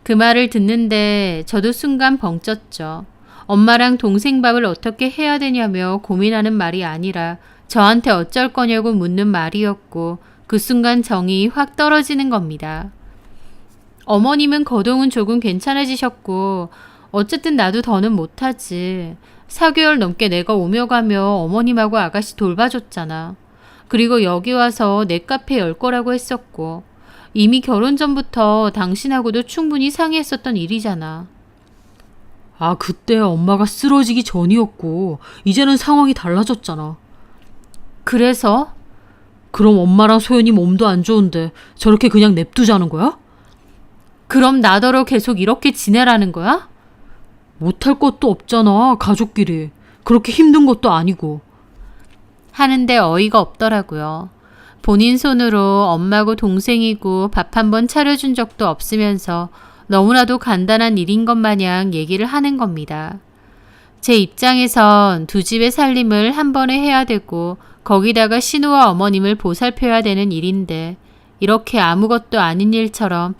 그 말을 듣는데 저도 순간 벙쪘죠. 엄마랑 동생 밥을 어떻게 해야 되냐며 고민하는 말이 아니라 저한테 어쩔 거냐고 묻는 말이었고 그 순간 정이 확 떨어지는 겁니다. 어머님은 거동은 조금 괜찮아지셨고 어쨌든 나도 더는 못하지. 4개월 넘게 내가 오며 가며 어머님하고 아가씨 돌봐줬잖아. 그리고 여기 와서 내 카페 열 거라고 했었고 이미 결혼 전부터 당신하고도 충분히 상의했었던 일이잖아. 아, 그때 엄마가 쓰러지기 전이었고 이제는 상황이 달라졌잖아. 그래서? 그럼 엄마랑 소연이 몸도 안 좋은데 저렇게 그냥 냅두자는 거야? 그럼 나더러 계속 이렇게 지내라는 거야? 못할 것도 없잖아, 가족끼리. 그렇게 힘든 것도 아니고. 하는데 어이가 없더라고요. 본인 손으로 엄마고 동생이고 밥 한 번 차려준 적도 없으면서 너무나도 간단한 일인 것 마냥 얘기를 하는 겁니다. 제 입장에선 두 집의 살림을 한 번에 해야 되고 거기다가 신우와 어머님을 보살펴야 되는 일인데 이렇게 아무것도 아닌 일처럼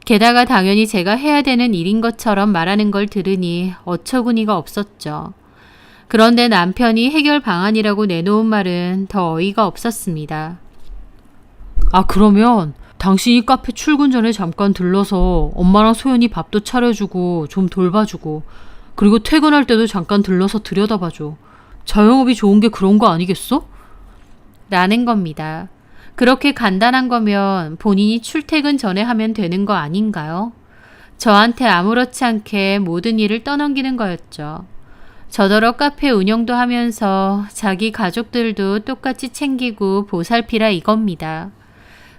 게다가 당연히 제가 해야 되는 일인 것처럼 말하는 걸 들으니 어처구니가 없었죠. 그런데 남편이 해결 방안이라고 내놓은 말은 더 어이가 없었습니다. 아, 그러면 당신이 카페 출근 전에 잠깐 들러서 엄마랑 소연이 밥도 차려주고 좀 돌봐주고 그리고 퇴근할 때도 잠깐 들러서 들여다봐줘. 자영업이 좋은 게 그런 거 아니겠어? 라는 겁니다. 그렇게 간단한 거면 본인이 출퇴근 전에 하면 되는 거 아닌가요? 저한테 아무렇지 않게 모든 일을 떠넘기는 거였죠. 저더러 카페 운영도 하면서 자기 가족들도 똑같이 챙기고 보살피라 이겁니다.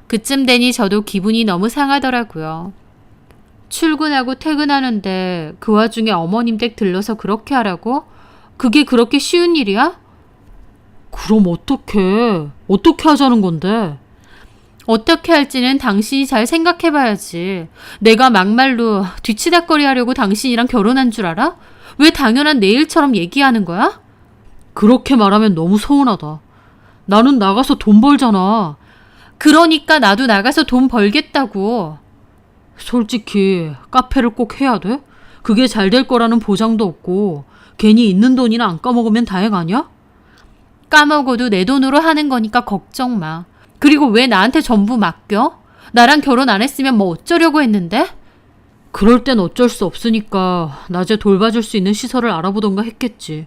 그쯤 되니 저도 기분이 너무 상하더라고요. 출근하고 퇴근하는데 그 와중에 어머님 댁 들러서 그렇게 하라고? 그게 그렇게 쉬운 일이야? 그럼 어떻게 하자는 건데? 어떻게 할지는 당신이 잘 생각해봐야지. 내가 막말로 뒤치다꺼리 하려고 당신이랑 결혼한 줄 알아? 왜 당연한 내 일처럼 얘기하는 거야? 그렇게 말하면 너무 서운하다. 나는 나가서 돈 벌잖아. 그러니까 나도 나가서 돈 벌겠다고. 솔직히 카페를 꼭 해야 돼? 그게 잘 될 거라는 보장도 없고 괜히 있는 돈이나 안 까먹으면 다행 아니야? 까먹어도 내 돈으로 하는 거니까 걱정 마. 그리고 왜 나한테 전부 맡겨? 나랑 결혼 안 했으면 뭐 어쩌려고 했는데? 그럴 땐 어쩔 수 없으니까 낮에 돌봐줄 수 있는 시설을 알아보던가 했겠지.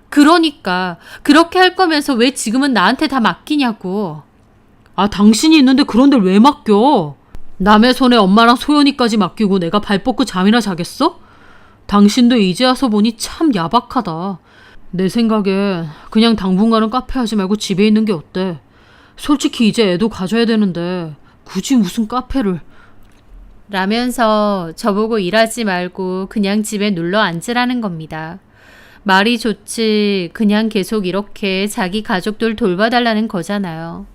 그러니까 그렇게 할 거면서 왜 지금은 나한테 다 맡기냐고. 아, 당신이 있는데 그런 데를 왜 맡겨? 남의 손에 엄마랑 소연이까지 맡기고 내가 발 뻗고 잠이나 자겠어? 당신도 이제 와서 보니 참 야박하다. 내 생각엔 그냥 당분간은 카페 하지 말고 집에 있는 게 어때? 솔직히 이제 애도 가져야 되는데 굳이 무슨 카페를. 라면서 저보고 일하지 말고 그냥 집에 눌러 앉으라는 겁니다. 말이 좋지 그냥 계속 이렇게 자기 가족들 돌봐달라는 거잖아요.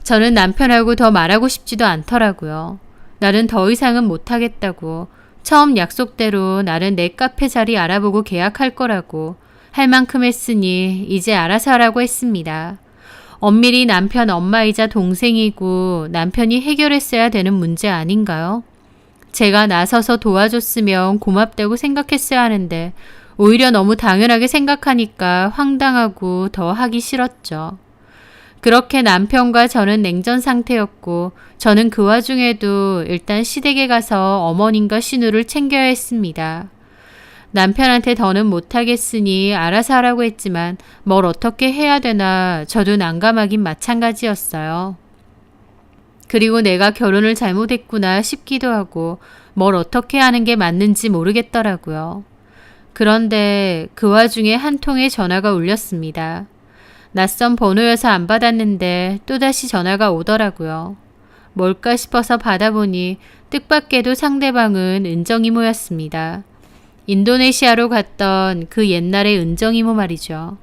저는 남편하고 더 말하고 싶지도 않더라고요. 나는 더 이상은 못하겠다고. 처음 약속대로 나는 내 카페 자리 알아보고 계약할 거라고. 할 만큼 했으니 이제 알아서 하라고 했습니다. 엄밀히 남편 엄마이자 동생이고 남편이 해결했어야 되는 문제 아닌가요? 제가 나서서 도와줬으면 고맙다고 생각했어야 하는데 오히려 너무 당연하게 생각하니까 황당하고 더 하기 싫었죠. 그렇게 남편과 저는 냉전 상태였고 저는 그 와중에도 일단 시댁에 가서 어머님과 신우를 챙겨야 했습니다. 남편한테 더는 못하겠으니 알아서 하라고 했지만 뭘 어떻게 해야 되나 저도 난감하긴 마찬가지였어요. 그리고 내가 결혼을 잘못했구나 싶기도 하고 뭘 어떻게 하는 게 맞는지 모르겠더라고요. 그런데 그 와중에 한 통의 전화가 울렸습니다. 낯선 번호여서 안 받았는데 또다시 전화가 오더라고요. 뭘까 싶어서 받아보니 뜻밖에도 상대방은 은정이모였습니다. 인도네시아로 갔던 그 옛날의 은정이모 말이죠.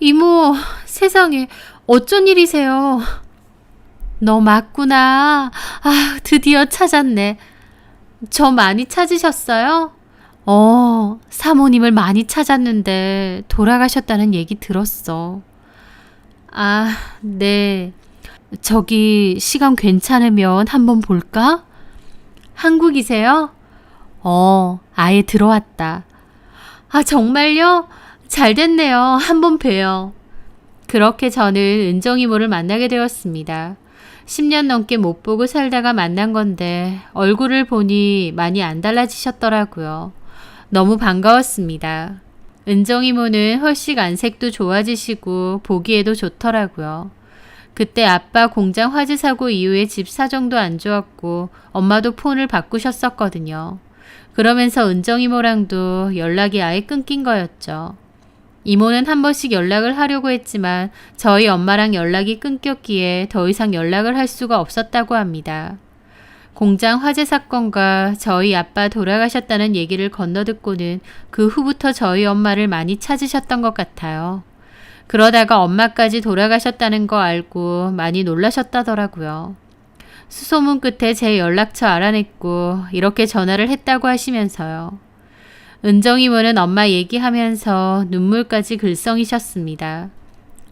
이모, 세상에 어쩐 일이세요? 너 맞구나. 아, 드디어 찾았네. 저 많이 찾으셨어요? 사모님을 많이 찾았는데 돌아가셨다는 얘기 들었어. 아, 네. 저기 시간 괜찮으면 한번 볼까? 한국이세요? 아예 들어왔다. 아, 정말요? 잘 됐네요. 한번 봬요. 그렇게 저는 은정이모를 만나게 되었습니다. 10년 넘게 못 보고 살다가 만난 건데 얼굴을 보니 많이 안 달라지셨더라고요. 너무 반가웠습니다. 은정이모는 훨씬 안색도 좋아지시고 보기에도 좋더라고요. 그때 아빠 공장 화재 사고 이후에 집 사정도 안 좋았고 엄마도 폰을 바꾸셨었거든요. 그러면서 은정이모랑도 연락이 아예 끊긴 거였죠. 이모는 한 번씩 연락을 하려고 했지만 저희 엄마랑 연락이 끊겼기에 더 이상 연락을 할 수가 없었다고 합니다. 공장 화재 사건과 저희 아빠 돌아가셨다는 얘기를 건너듣고는 그 후부터 저희 엄마를 많이 찾으셨던 것 같아요. 그러다가 엄마까지 돌아가셨다는 거 알고 많이 놀라셨다더라고요. 수소문 끝에 제 연락처 알아냈고 이렇게 전화를 했다고 하시면서요. 은정이모는 엄마 얘기하면서 눈물까지 글썽이셨습니다.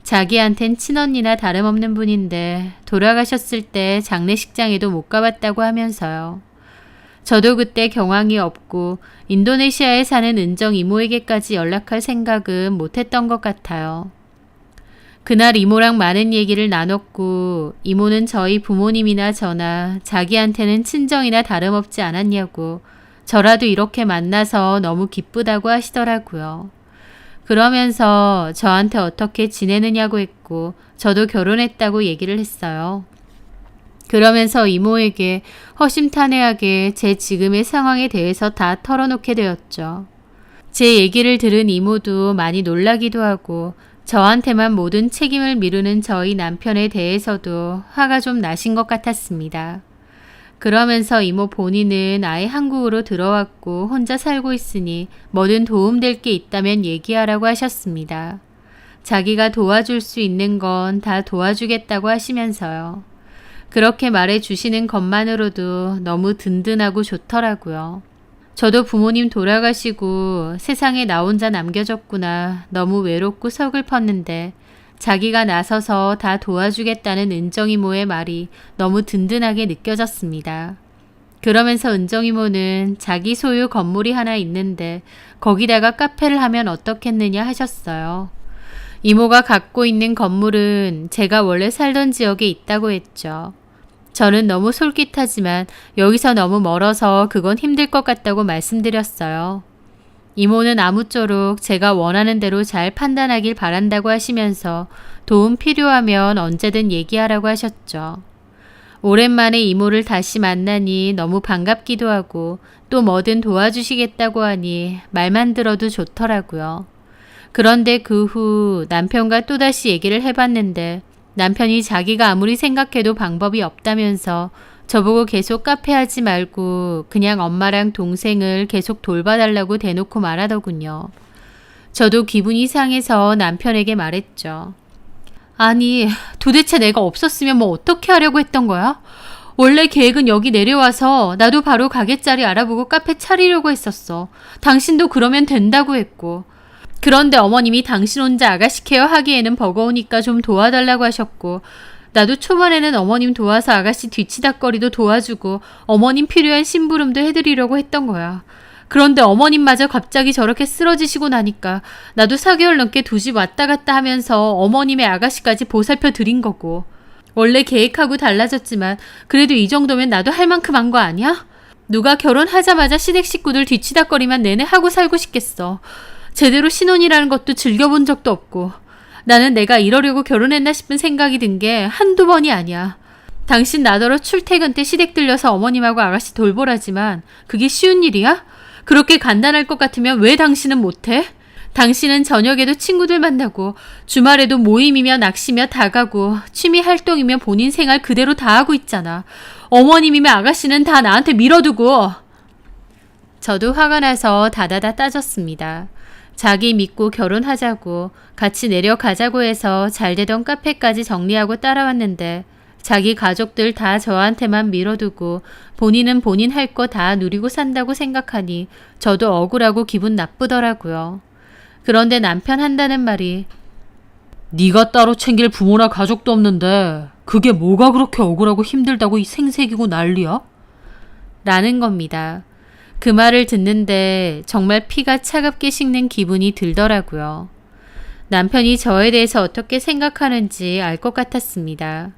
자기한텐 친언니나 다름없는 분인데 돌아가셨을 때 장례식장에도 못 가봤다고 하면서요. 저도 그때 경황이 없고 인도네시아에 사는 은정 이모에게까지 연락할 생각은 못했던 것 같아요. 그날 이모랑 많은 얘기를 나눴고 이모는 저희 부모님이나 저나 자기한테는 친정이나 다름없지 않았냐고 저라도 이렇게 만나서 너무 기쁘다고 하시더라고요. 그러면서 저한테 어떻게 지내느냐고 했고 저도 결혼했다고 얘기를 했어요. 그러면서 이모에게 허심탄회하게 제 지금의 상황에 대해서 다 털어놓게 되었죠. 제 얘기를 들은 이모도 많이 놀라기도 하고 저한테만 모든 책임을 미루는 저희 남편에 대해서도 화가 좀 나신 것 같았습니다. 그러면서 이모 본인은 아예 한국으로 들어왔고 혼자 살고 있으니 뭐든 도움될 게 있다면 얘기하라고 하셨습니다. 자기가 도와줄 수 있는 건 다 도와주겠다고 하시면서요. 그렇게 말해주시는 것만으로도 너무 든든하고 좋더라고요. 저도 부모님 돌아가시고 세상에 나 혼자 남겨졌구나 너무 외롭고 서글펐는데 자기가 나서서 다 도와주겠다는 은정이모의 말이 너무 든든하게 느껴졌습니다. 그러면서 은정이모는 자기 소유 건물이 하나 있는데 거기다가 카페를 하면 어떻겠느냐 하셨어요. 이모가 갖고 있는 건물은 제가 원래 살던 지역에 있다고 했죠. 저는 너무 솔깃하지만 여기서 너무 멀어서 그건 힘들 것 같다고 말씀드렸어요. 이모는 아무쪼록 제가 원하는 대로 잘 판단하길 바란다고 하시면서 도움 필요하면 언제든 얘기하라고 하셨죠. 오랜만에 이모를 다시 만나니 너무 반갑기도 하고 또 뭐든 도와주시겠다고 하니 말만 들어도 좋더라고요. 그런데 그 후 남편과 또다시 얘기를 해봤는데 남편이 자기가 아무리 생각해도 방법이 없다면서 저보고 계속 카페 하지 말고 그냥 엄마랑 동생을 계속 돌봐달라고 대놓고 말하더군요. 저도 기분이 상해서 남편에게 말했죠. 아니, 도대체 내가 없었으면 뭐 어떻게 하려고 했던 거야? 원래 계획은 여기 내려와서 나도 바로 가게 자리 알아보고 카페 차리려고 했었어. 당신도 그러면 된다고 했고. 그런데 어머님이 당신 혼자 아가씨 케어 하기에는 버거우니까 좀 도와달라고 하셨고 나도 초반에는 어머님 도와서 아가씨 뒤치다꺼리도 도와주고 어머님 필요한 심부름도 해드리려고 했던 거야. 그런데 어머님마저 갑자기 저렇게 쓰러지시고 나니까 나도 4개월 넘게 두 집 왔다 갔다 하면서 어머님의 아가씨까지 보살펴 드린 거고. 원래 계획하고 달라졌지만 그래도 이 정도면 나도 할 만큼 한 거 아니야? 누가 결혼하자마자 시댁 식구들 뒤치다꺼리만 내내 하고 살고 싶겠어. 제대로 신혼이라는 것도 즐겨본 적도 없고 나는 내가 이러려고 결혼했나 싶은 생각이 든 게 한두 번이 아니야. 당신 나더러 출퇴근 때 시댁 들려서 어머님하고 아가씨 돌보라지만 그게 쉬운 일이야? 그렇게 간단할 것 같으면 왜 당신은 못해? 당신은 저녁에도 친구들 만나고 주말에도 모임이며 낚시며 다 가고 취미 활동이며 본인 생활 그대로 다 하고 있잖아. 어머님이며 아가씨는 다 나한테 밀어두고. 저도 화가 나서 다다다 따졌습니다. 자기 믿고 결혼하자고 같이 내려가자고 해서 잘 되던 카페까지 정리하고 따라왔는데 자기 가족들 다 저한테만 밀어두고 본인은 본인 할 거 다 누리고 산다고 생각하니 저도 억울하고 기분 나쁘더라고요. 그런데 남편 한다는 말이 네가 따로 챙길 부모나 가족도 없는데 그게 뭐가 그렇게 억울하고 힘들다고 이 생색이고 난리야? 라는 겁니다. 그 말을 듣는데 정말 피가 차갑게 식는 기분이 들더라고요. 남편이 저에 대해서 어떻게 생각하는지 알 것 같았습니다.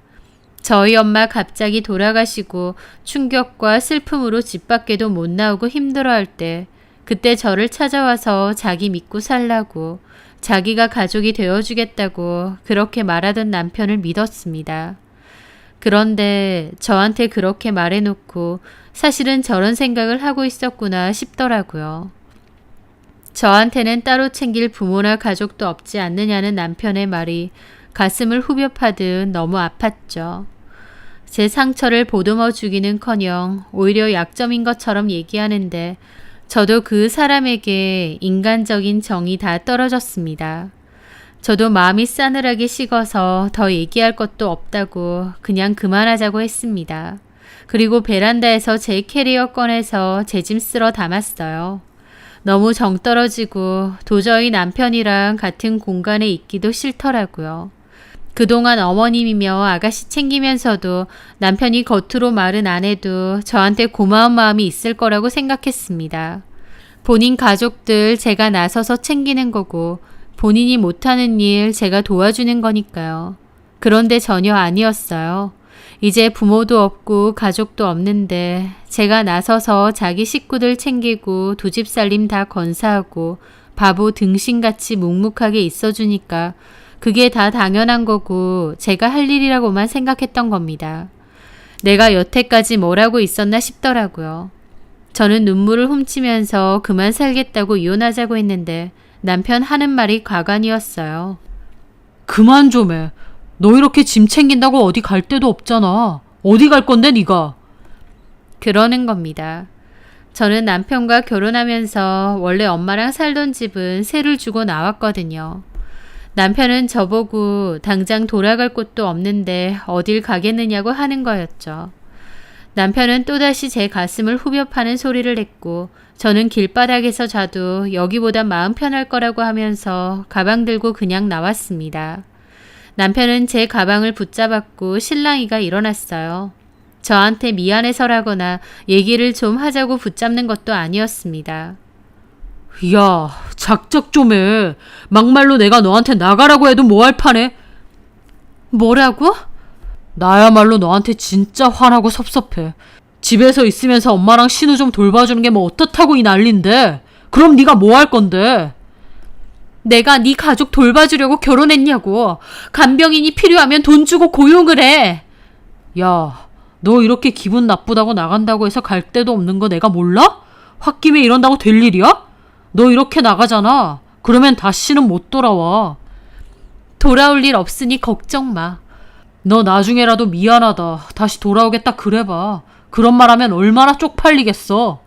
저희 엄마 갑자기 돌아가시고 충격과 슬픔으로 집 밖에도 못 나오고 힘들어할 때 그때 저를 찾아와서 자기 믿고 살라고 자기가 가족이 되어주겠다고 그렇게 말하던 남편을 믿었습니다. 그런데 저한테 그렇게 말해놓고 사실은 저런 생각을 하고 있었구나 싶더라고요. 저한테는 따로 챙길 부모나 가족도 없지 않느냐는 남편의 말이 가슴을 후벼 파듯 너무 아팠죠. 제 상처를 보듬어 주기는커녕 오히려 약점인 것처럼 얘기하는데 저도 그 사람에게 인간적인 정이 다 떨어졌습니다. 저도 마음이 싸늘하게 식어서 더 얘기할 것도 없다고 그냥 그만하자고 했습니다. 그리고 베란다에서 제 캐리어 꺼내서 제 짐 쓸어 담았어요. 너무 정 떨어지고 도저히 남편이랑 같은 공간에 있기도 싫더라고요. 그동안 어머님이며 아가씨 챙기면서도 남편이 겉으로 말은 안 해도 저한테 고마운 마음이 있을 거라고 생각했습니다. 본인 가족들 제가 나서서 챙기는 거고 본인이 못하는 일 제가 도와주는 거니까요. 그런데 전혀 아니었어요. 이제 부모도 없고 가족도 없는데 제가 나서서 자기 식구들 챙기고 두 집 살림 다 건사하고 바보 등신같이 묵묵하게 있어주니까 그게 다 당연한 거고 제가 할 일이라고만 생각했던 겁니다. 내가 여태까지 뭘 하고 있었나 싶더라고요. 저는 눈물을 훔치면서 그만 살겠다고 이혼하자고 했는데 남편 하는 말이 가관이었어요. 그만 좀 해. 너 이렇게 짐 챙긴다고 어디 갈 데도 없잖아. 어디 갈 건데 네가? 그러는 겁니다. 저는 남편과 결혼하면서 원래 엄마랑 살던 집은 세를 주고 나왔거든요. 남편은 저보고 당장 돌아갈 곳도 없는데 어딜 가겠느냐고 하는 거였죠. 남편은 또다시 제 가슴을 후벼 파는 소리를 했고 저는 길바닥에서 자도 여기보다 마음 편할 거라고 하면서 가방 들고 그냥 나왔습니다. 남편은 제 가방을 붙잡았고 실랑이가 일어났어요. 저한테 미안해서라거나 얘기를 좀 하자고 붙잡는 것도 아니었습니다. 야, 작작 좀 해. 막말로 내가 너한테 나가라고 해도 뭐 할 판에. 뭐라고? 나야말로 너한테 진짜 화나고 섭섭해. 집에서 있으면서 엄마랑 신우 좀 돌봐주는 게 뭐 어떻다고 이 난린데. 그럼 네가 뭐 할 건데? 내가 네 가족 돌봐주려고 결혼했냐고. 간병인이 필요하면 돈 주고 고용을 해. 야, 너 이렇게 기분 나쁘다고 나간다고 해서 갈 데도 없는 거 내가 몰라? 홧김에 이런다고 될 일이야? 너 이렇게 나가잖아. 그러면 다시는 못 돌아와. 돌아올 일 없으니 걱정 마. 너 나중에라도 미안하다. 다시 돌아오겠다 그래봐. 그런 말 하면 얼마나 쪽팔리겠어.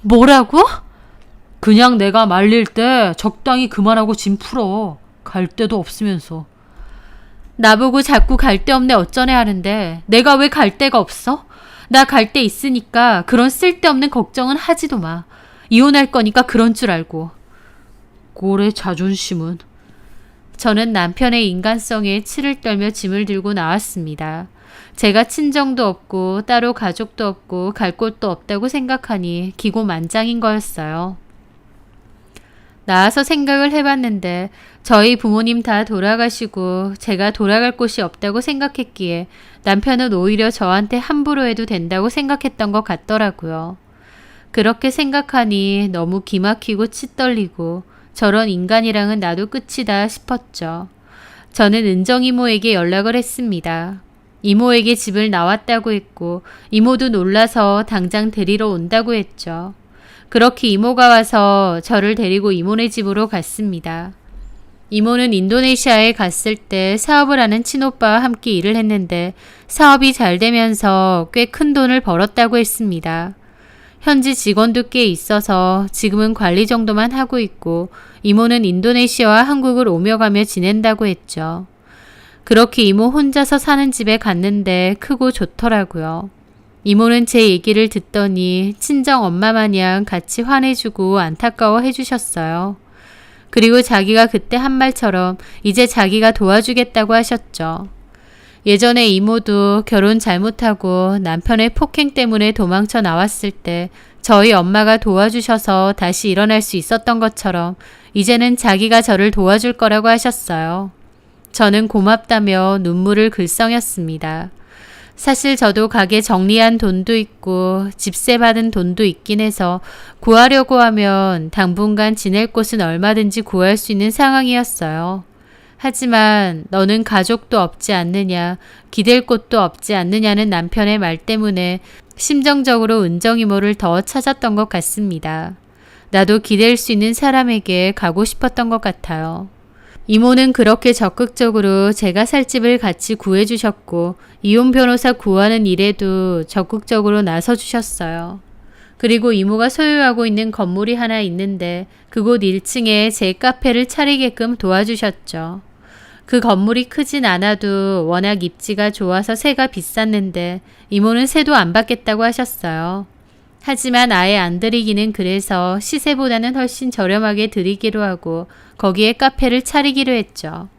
뭐라고? 그냥 내가 말릴 때 적당히 그만하고 짐 풀어. 갈 데도 없으면서. 나보고 자꾸 갈 데 없네 어쩌네 하는데 내가 왜 갈 데가 없어? 나 갈 데 있으니까 그런 쓸데없는 걱정은 하지도 마. 이혼할 거니까 그런 줄 알고. 꼴의 자존심은. 저는 남편의 인간성에 치를 떨며 짐을 들고 나왔습니다. 제가 친정도 없고 따로 가족도 없고 갈 곳도 없다고 생각하니 기고만장인 거였어요. 나와서 생각을 해봤는데 저희 부모님 다 돌아가시고 제가 돌아갈 곳이 없다고 생각했기에 남편은 오히려 저한테 함부로 해도 된다고 생각했던 것 같더라고요. 그렇게 생각하니 너무 기막히고 치 떨리고 저런 인간이랑은 나도 끝이다 싶었죠. 저는 은정이모에게 연락을 했습니다. 이모에게 집을 나왔다고 했고 이모도 놀라서 당장 데리러 온다고 했죠. 그렇게 이모가 와서 저를 데리고 이모네 집으로 갔습니다. 이모는 인도네시아에 갔을 때 사업을 하는 친오빠와 함께 일을 했는데 사업이 잘 되면서 꽤 큰 돈을 벌었다고 했습니다. 현지 직원도 꽤 있어서 지금은 관리 정도만 하고 있고 이모는 인도네시아와 한국을 오며 가며 지낸다고 했죠. 그렇게 이모 혼자서 사는 집에 갔는데 크고 좋더라고요. 이모는 제 얘기를 듣더니 친정 엄마 마냥 같이 화내주고 안타까워 해주셨어요. 그리고 자기가 그때 한 말처럼 이제 자기가 도와주겠다고 하셨죠. 예전에 이모도 결혼 잘못하고 남편의 폭행 때문에 도망쳐 나왔을 때 저희 엄마가 도와주셔서 다시 일어날 수 있었던 것처럼 이제는 자기가 저를 도와줄 거라고 하셨어요. 저는 고맙다며 눈물을 글썽였습니다. 사실 저도 가게 정리한 돈도 있고 집세 받은 돈도 있긴 해서 구하려고 하면 당분간 지낼 곳은 얼마든지 구할 수 있는 상황이었어요. 하지만 너는 가족도 없지 않느냐, 기댈 곳도 없지 않느냐는 남편의 말 때문에 심정적으로 은정이모를 더 찾았던 것 같습니다. 나도 기댈 수 있는 사람에게 가고 싶었던 것 같아요. 이모는 그렇게 적극적으로 제가 살 집을 같이 구해주셨고 이혼 변호사 구하는 일에도 적극적으로 나서주셨어요. 그리고 이모가 소유하고 있는 건물이 하나 있는데 그곳 1층에 제 카페를 차리게끔 도와주셨죠. 그 건물이 크진 않아도 워낙 입지가 좋아서 세가 비쌌는데 이모는 세도 안 받겠다고 하셨어요. 하지만 아예 안 드리기는 그래서 시세보다는 훨씬 저렴하게 드리기로 하고 거기에 카페를 차리기로 했죠.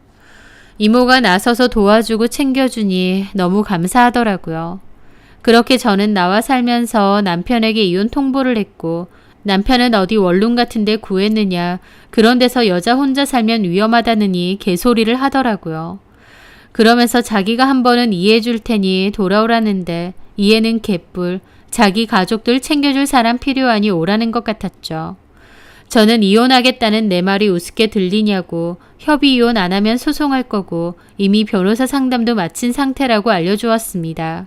이모가 나서서 도와주고 챙겨주니 너무 감사하더라고요. 그렇게 저는 나와 살면서 남편에게 이혼 통보를 했고 남편은 어디 원룸 같은 데 구했느냐, 그런 데서 여자 혼자 살면 위험하다느니 개소리를 하더라고요. 그러면서 자기가 한 번은 이해해 줄 테니 돌아오라는데 이해는 개뿔, 자기 가족들 챙겨줄 사람 필요하니 오라는 것 같았죠. 저는 이혼하겠다는 내 말이 우습게 들리냐고, 협의 이혼 안 하면 소송할 거고 이미 변호사 상담도 마친 상태라고 알려주었습니다.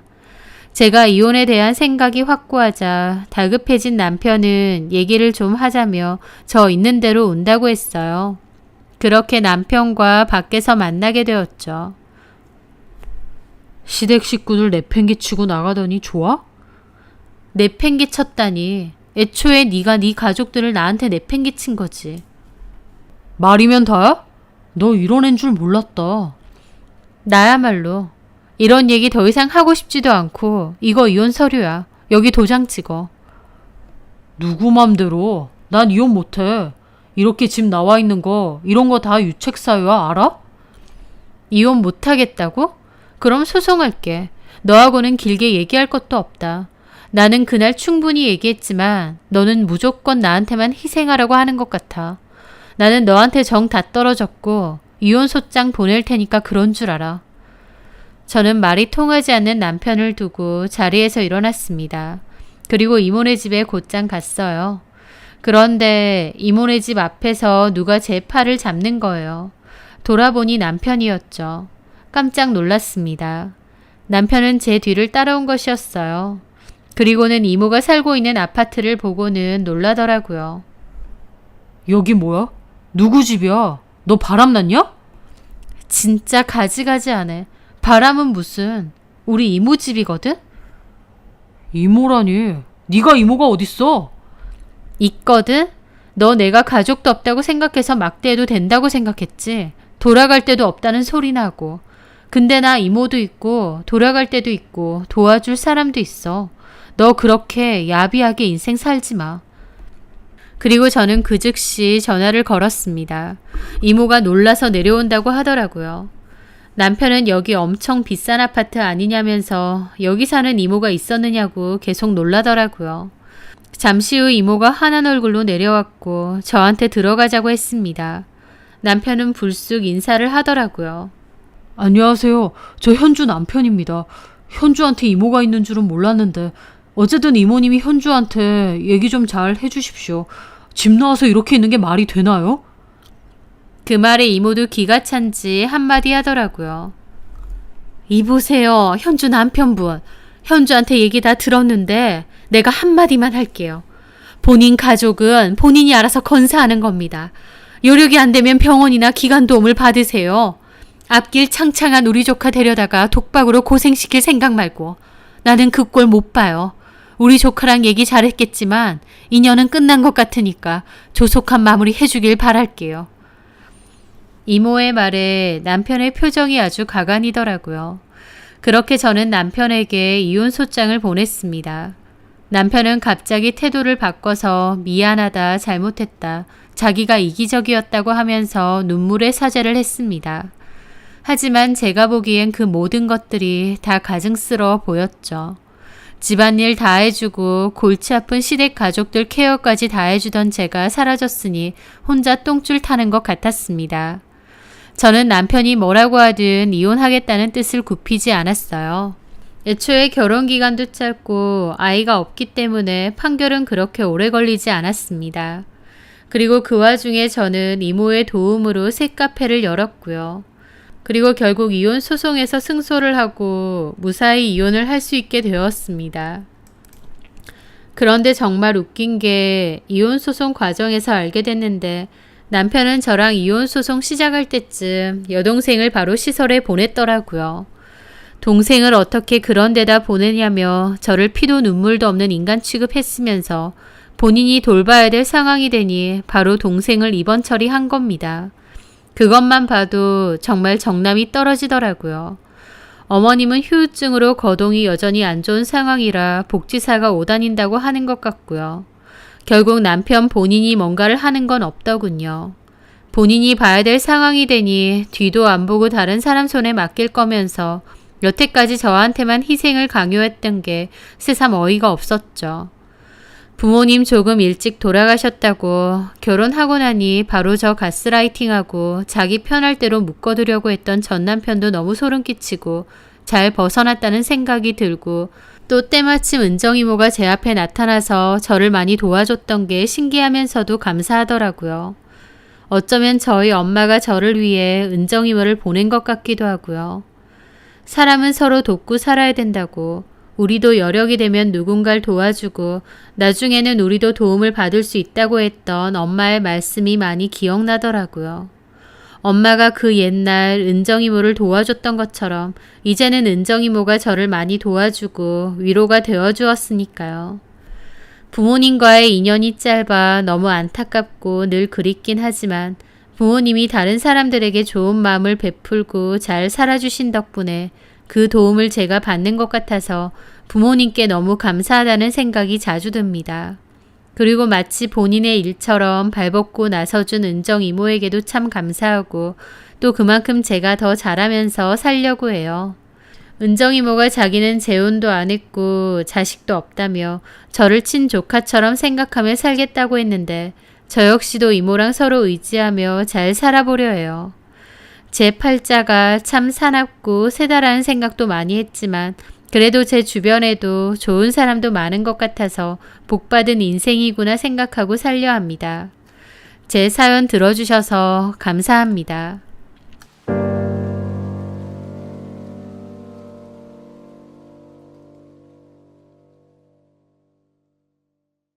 제가 이혼에 대한 생각이 확고하자 다급해진 남편은 얘기를 좀 하자며 저 있는 대로 온다고 했어요. 그렇게 남편과 밖에서 만나게 되었죠. 시댁 식구들 내팽개치고 나가더니 좋아? 내팽개쳤다니. 애초에 네가 네 가족들을 나한테 내팽개친 거지. 말이면 다야? 너 이런 애인 줄 몰랐다. 나야말로 이런 얘기 더 이상 하고 싶지도 않고 이거 이혼 서류야. 여기 도장 찍어. 누구 맘대로? 난 이혼 못해. 이렇게 집 나와 있는 거 이런 거 다 유책 사유야, 알아? 이혼 못하겠다고? 그럼 소송할게. 너하고는 길게 얘기할 것도 없다. 나는 그날 충분히 얘기했지만 너는 무조건 나한테만 희생하라고 하는 것 같아. 나는 너한테 정 다 떨어졌고 이혼 소장 보낼 테니까 그런 줄 알아. 저는 말이 통하지 않는 남편을 두고 자리에서 일어났습니다. 그리고 이모네 집에 곧장 갔어요. 그런데 이모네 집 앞에서 누가 제 팔을 잡는 거예요. 돌아보니 남편이었죠. 깜짝 놀랐습니다. 남편은 제 뒤를 따라온 것이었어요. 그리고는 이모가 살고 있는 아파트를 보고는 놀라더라고요. 여기 뭐야? 누구 집이야? 너 바람났냐? 진짜 가지가지하네. 바람은 무슨. 우리 이모 집이거든? 이모라니. 네가 이모가 어딨어? 있거든? 너 내가 가족도 없다고 생각해서 막대해도 된다고 생각했지? 돌아갈 때도 없다는 소리나 하고. 근데 나 이모도 있고 돌아갈 때도 있고 도와줄 사람도 있어. 너 그렇게 야비하게 인생 살지 마. 그리고 저는 그 즉시 전화를 걸었습니다. 이모가 놀라서 내려온다고 하더라고요. 남편은 여기 엄청 비싼 아파트 아니냐면서 여기 사는 이모가 있었느냐고 계속 놀라더라고요. 잠시 후 이모가 환한 얼굴로 내려왔고 저한테 들어가자고 했습니다. 남편은 불쑥 인사를 하더라고요. 안녕하세요. 저 현주 남편입니다. 현주한테 이모가 있는 줄은 몰랐는데 어쨌든 이모님이 현주한테 얘기 좀 잘 해주십시오. 집 나와서 이렇게 있는 게 말이 되나요? 그 말에 이모도 기가 찬지 한마디 하더라고요. 이보세요, 현주 남편분. 현주한테 얘기 다 들었는데 내가 한마디만 할게요. 본인 가족은 본인이 알아서 건사하는 겁니다. 요력이 안 되면 병원이나 기관 도움을 받으세요. 앞길 창창한 우리 조카 데려다가 독박으로 고생시킬 생각 말고. 나는 그 꼴 못 봐요. 우리 조카랑 얘기 잘했겠지만 인연은 끝난 것 같으니까 조속한 마무리 해주길 바랄게요. 이모의 말에 남편의 표정이 아주 가관이더라고요. 그렇게 저는 남편에게 이혼 소장을 보냈습니다. 남편은 갑자기 태도를 바꿔서 미안하다, 잘못했다, 자기가 이기적이었다고 하면서 눈물의 사죄를 했습니다. 하지만 제가 보기엔 그 모든 것들이 다 가증스러워 보였죠. 집안일 다 해주고 골치 아픈 시댁 가족들 케어까지 다 해주던 제가 사라졌으니 혼자 똥줄 타는 것 같았습니다. 저는 남편이 뭐라고 하든 이혼하겠다는 뜻을 굽히지 않았어요. 애초에 결혼 기간도 짧고 아이가 없기 때문에 판결은 그렇게 오래 걸리지 않았습니다. 그리고 그 와중에 저는 이모의 도움으로 새 카페를 열었고요. 그리고 결국 이혼 소송에서 승소를 하고 무사히 이혼을 할 수 있게 되었습니다. 그런데 정말 웃긴 게 이혼 소송 과정에서 알게 됐는데 남편은 저랑 이혼 소송 시작할 때쯤 여동생을 바로 시설에 보냈더라고요. 동생을 어떻게 그런 데다 보내냐며 저를 피도 눈물도 없는 인간 취급했으면서 본인이 돌봐야 될 상황이 되니 바로 동생을 입원 처리한 겁니다. 그것만 봐도 정말 정남이 떨어지더라고요. 어머님은 후유증으로 거동이 여전히 안 좋은 상황이라 복지사가 오다닌다고 하는 것 같고요. 결국 남편 본인이 뭔가를 하는 건 없더군요. 본인이 봐야 될 상황이 되니 뒤도 안 보고 다른 사람 손에 맡길 거면서 여태까지 저한테만 희생을 강요했던 게 새삼 어이가 없었죠. 부모님 조금 일찍 돌아가셨다고 결혼하고 나니 바로 저 가스라이팅하고 자기 편할 대로 묶어두려고 했던 전 남편도 너무 소름 끼치고 잘 벗어났다는 생각이 들고 또 때마침 은정이모가 제 앞에 나타나서 저를 많이 도와줬던 게 신기하면서도 감사하더라고요. 어쩌면 저희 엄마가 저를 위해 은정이모를 보낸 것 같기도 하고요. 사람은 서로 돕고 살아야 된다고 우리도 여력이 되면 누군가를 도와주고 나중에는 우리도 도움을 받을 수 있다고 했던 엄마의 말씀이 많이 기억나더라고요. 엄마가 그 옛날 은정이모를 도와줬던 것처럼 이제는 은정이모가 저를 많이 도와주고 위로가 되어주었으니까요. 부모님과의 인연이 짧아 너무 안타깝고 늘 그립긴 하지만 부모님이 다른 사람들에게 좋은 마음을 베풀고 잘 살아주신 덕분에 그 도움을 제가 받는 것 같아서 부모님께 너무 감사하다는 생각이 자주 듭니다. 그리고 마치 본인의 일처럼 발벗고 나서준 은정 이모에게도 참 감사하고 또 그만큼 제가 더 잘하면서 살려고 해요. 은정 이모가 자기는 재혼도 안 했고 자식도 없다며 저를 친조카처럼 생각하며 살겠다고 했는데 저 역시도 이모랑 서로 의지하며 잘 살아보려 해요. 제 팔자가 참 사납고 세다라는 생각도 많이 했지만 그래도 제 주변에도 좋은 사람도 많은 것 같아서 복받은 인생이구나 생각하고 살려 합니다. 제 사연 들어주셔서 감사합니다.